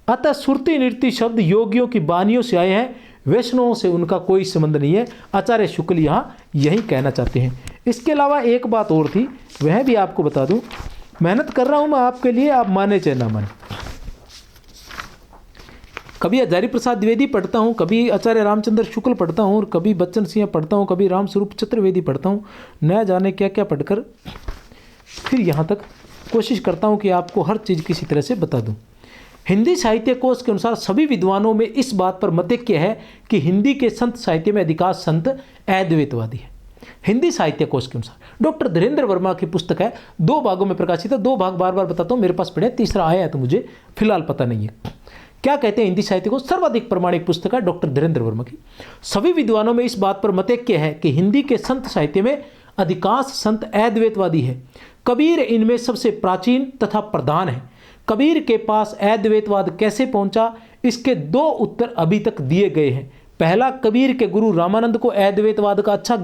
अतः सुरती नृत्य शब्द योगियों की वानियों से आए हैं, वैष्णवों से उनका कोई संबंध नहीं है। आचार्य शुक्ल यहाँ यही कहना चाहते हैं। इसके अलावा एक बात और थी, वह भी आपको बता दूं। मेहनत कर रहा हूं मैं आपके लिए, आप माने चाहे ना माने। कभी हजारी प्रसाद द्विवेदी पढ़ता हूँ, कभी आचार्य रामचंद्र शुक्ल पढ़ता हूँ, और कभी बच्चन सिंह पढ़ता हूँ, कभी रामस्वरूप चतुर्वेदी पढ़ता हूँ। न जाने क्या क्या पढ़कर फिर यहाँ तक कोशिश करता हूँ कि आपको हर चीज़ किसी तरह से बता दूँ। हिंदी साहित्य कोश के अनुसार सभी विद्वानों में इस बात पर मतैक्य है कि हिंदी के संत साहित्य में अधिकांश संत अद्वैतवादी है। हिंदी साहित्य कोश के अनुसार डॉक्टर धीरेन्द्र वर्मा की पुस्तक है, 2 भागों में प्रकाशित है। 2 भाग बार बार बताता हूँ, मेरे पास पढ़े, तीसरा आया है तो मुझे फिलहाल पता नहीं है। क्या कहते हैं? हिंदी साहित्य को सर्वाधिक प्रमाणिक पुस्तक है डॉक्टर धीरेन्द्र वर्मा की। सभी विद्वानों में इस बात पर मतैक्य है कि हिंदी के संत साहित्य में अधिकांश संत अद्वैतवादी है। कबीर इनमें सबसे प्राचीन तथा प्रधान है। कबीर के पास अद्वैतवाद कैसे पहुंचा, इसके 2 उत्तर अभी तक दिए गए हैं। पहला, कबीर के गुरु रामानंद को अद्वैतवाद का अच्छा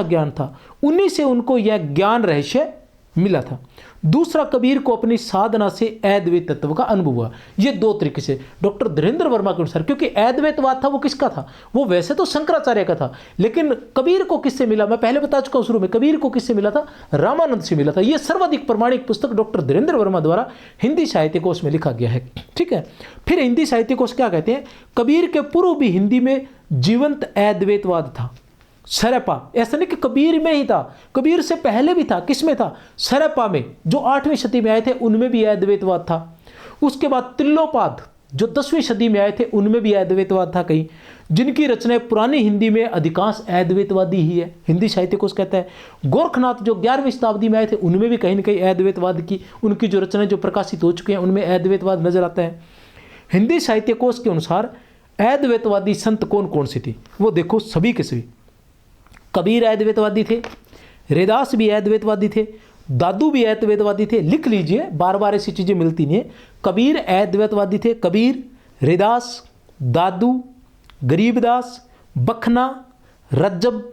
ज्ञान था। उन्हीं से उनको यह ज्ञान रहस्य मिला था। दूसरा, कबीर को अपनी साधना से अद्वैत तत्व का अनुभव हुआ। ये 2 तरीके से डॉक्टर धीरेन्द्र वर्मा के अनुसार, क्योंकि अद्वैतवाद था वो किसका था? वो वैसे तो शंकराचार्य का था, लेकिन कबीर को किससे मिला? मैं पहले बता चुका हूं शुरू में, कबीर को किससे मिला था? रामानंद से मिला था। ये सर्वाधिक प्रमाणिक पुस्तक डॉक्टर धीरेन्द्र वर्मा द्वारा हिंदी साहित्य कोश में लिखा गया है। ठीक है। फिर हिंदी साहित्य कोश क्या कहते हैं? कबीर के पूर्व भी हिंदी में जीवंत अद्वैतवाद था। सरपा, ऐसा नहीं कि कबीर में ही था, कबीर से पहले भी था। किसमें था? सरपा में, जो 8वीं शती में आए थे उनमें भी अद्वैतवाद था। उसके बाद तिल्लोपाद, जो 10वीं शती में आए थे उनमें भी अद्वैतवाद था कहीं, जिनकी रचनाएं पुरानी हिंदी में अधिकांश अद्वैतवादी ही है। हिंदी साहित्य को कहता है। गोरखनाथ जो 11वीं शताब्दी में आए थे उनमें भी कहीं ना कहीं अद्वैतवाद की, उनकी जो रचनाएं जो प्रकाशित हो चुकी हैं उनमें अद्वैतवाद नजर आता है। हिंदी साहित्य कोश के अनुसार अद्वैतवादी संत कौन कौन से थे वो देखो, सभी के सभी। कबीर अद्वैतवादी थे, रैदास भी अद्वैतवादी थे, दादू भी अद्वैतवादी थे। लिख लीजिए, बार बार ऐसी चीज़ें मिलती नहीं है। कबीर अद्वैतवादी थे। कबीर, रैदास, दादू, गरीबदास, बखना, रज्जब,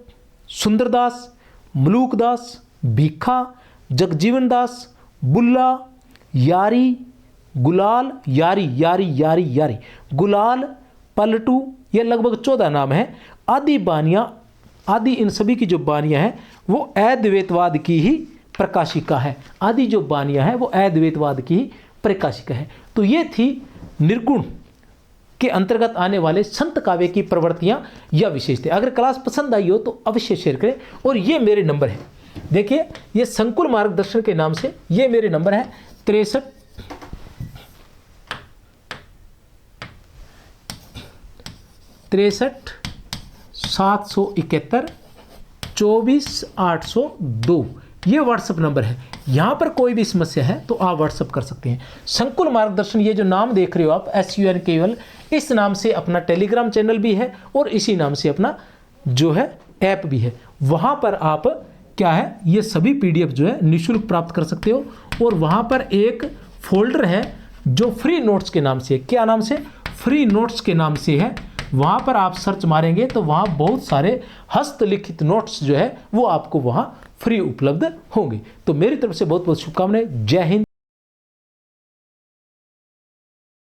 सुंदरदास, मलूकदास, भीखा, जगजीवन दास, बुल्ला, यारी, गुलाल, यारी, गुलाल, पलटू, ये लगभग 14 नाम है। आदि बानियाँ, आदि इन सभी की जो बानियाँ हैं वो अद्वैतवाद की ही प्रकाशिका है। आदि जो बानियाँ हैं वो अद्वैतवाद की ही प्रकाशिका है। तो ये थी निर्गुण के अंतर्गत आने वाले संत काव्य की प्रवृत्तियाँ या विशेषताएं। अगर क्लास पसंद आई हो तो अवश्य शेयर करें। और ये मेरे नंबर है, देखिए ये संकुल मार्गदर्शन के नाम से ये मेरे नंबर है 63 771 24 802 ये व्हाट्सएप नंबर है। यहाँ पर कोई भी समस्या है तो आप व्हाट्सएप कर सकते हैं। संकुल मार्गदर्शन, ये जो नाम देख रहे हो आप SUN केवल, इस नाम से अपना टेलीग्राम चैनल भी है और इसी नाम से अपना जो है ऐप भी है। वहाँ पर आप क्या है ये सभी PDF जो है निःशुल्क प्राप्त कर सकते हो। और वहाँ पर एक फोल्डर है जो फ्री नोट्स के नाम से, क्या नाम से, फ्री नोट्स के नाम से है। वहाँ पर आप सर्च मारेंगे तो वहाँ बहुत सारे हस्तलिखित नोट्स जो है वो आपको वहाँ फ्री उपलब्ध होंगे। तो मेरी तरफ से बहुत बहुत शुभकामनाएं। जय हिंद।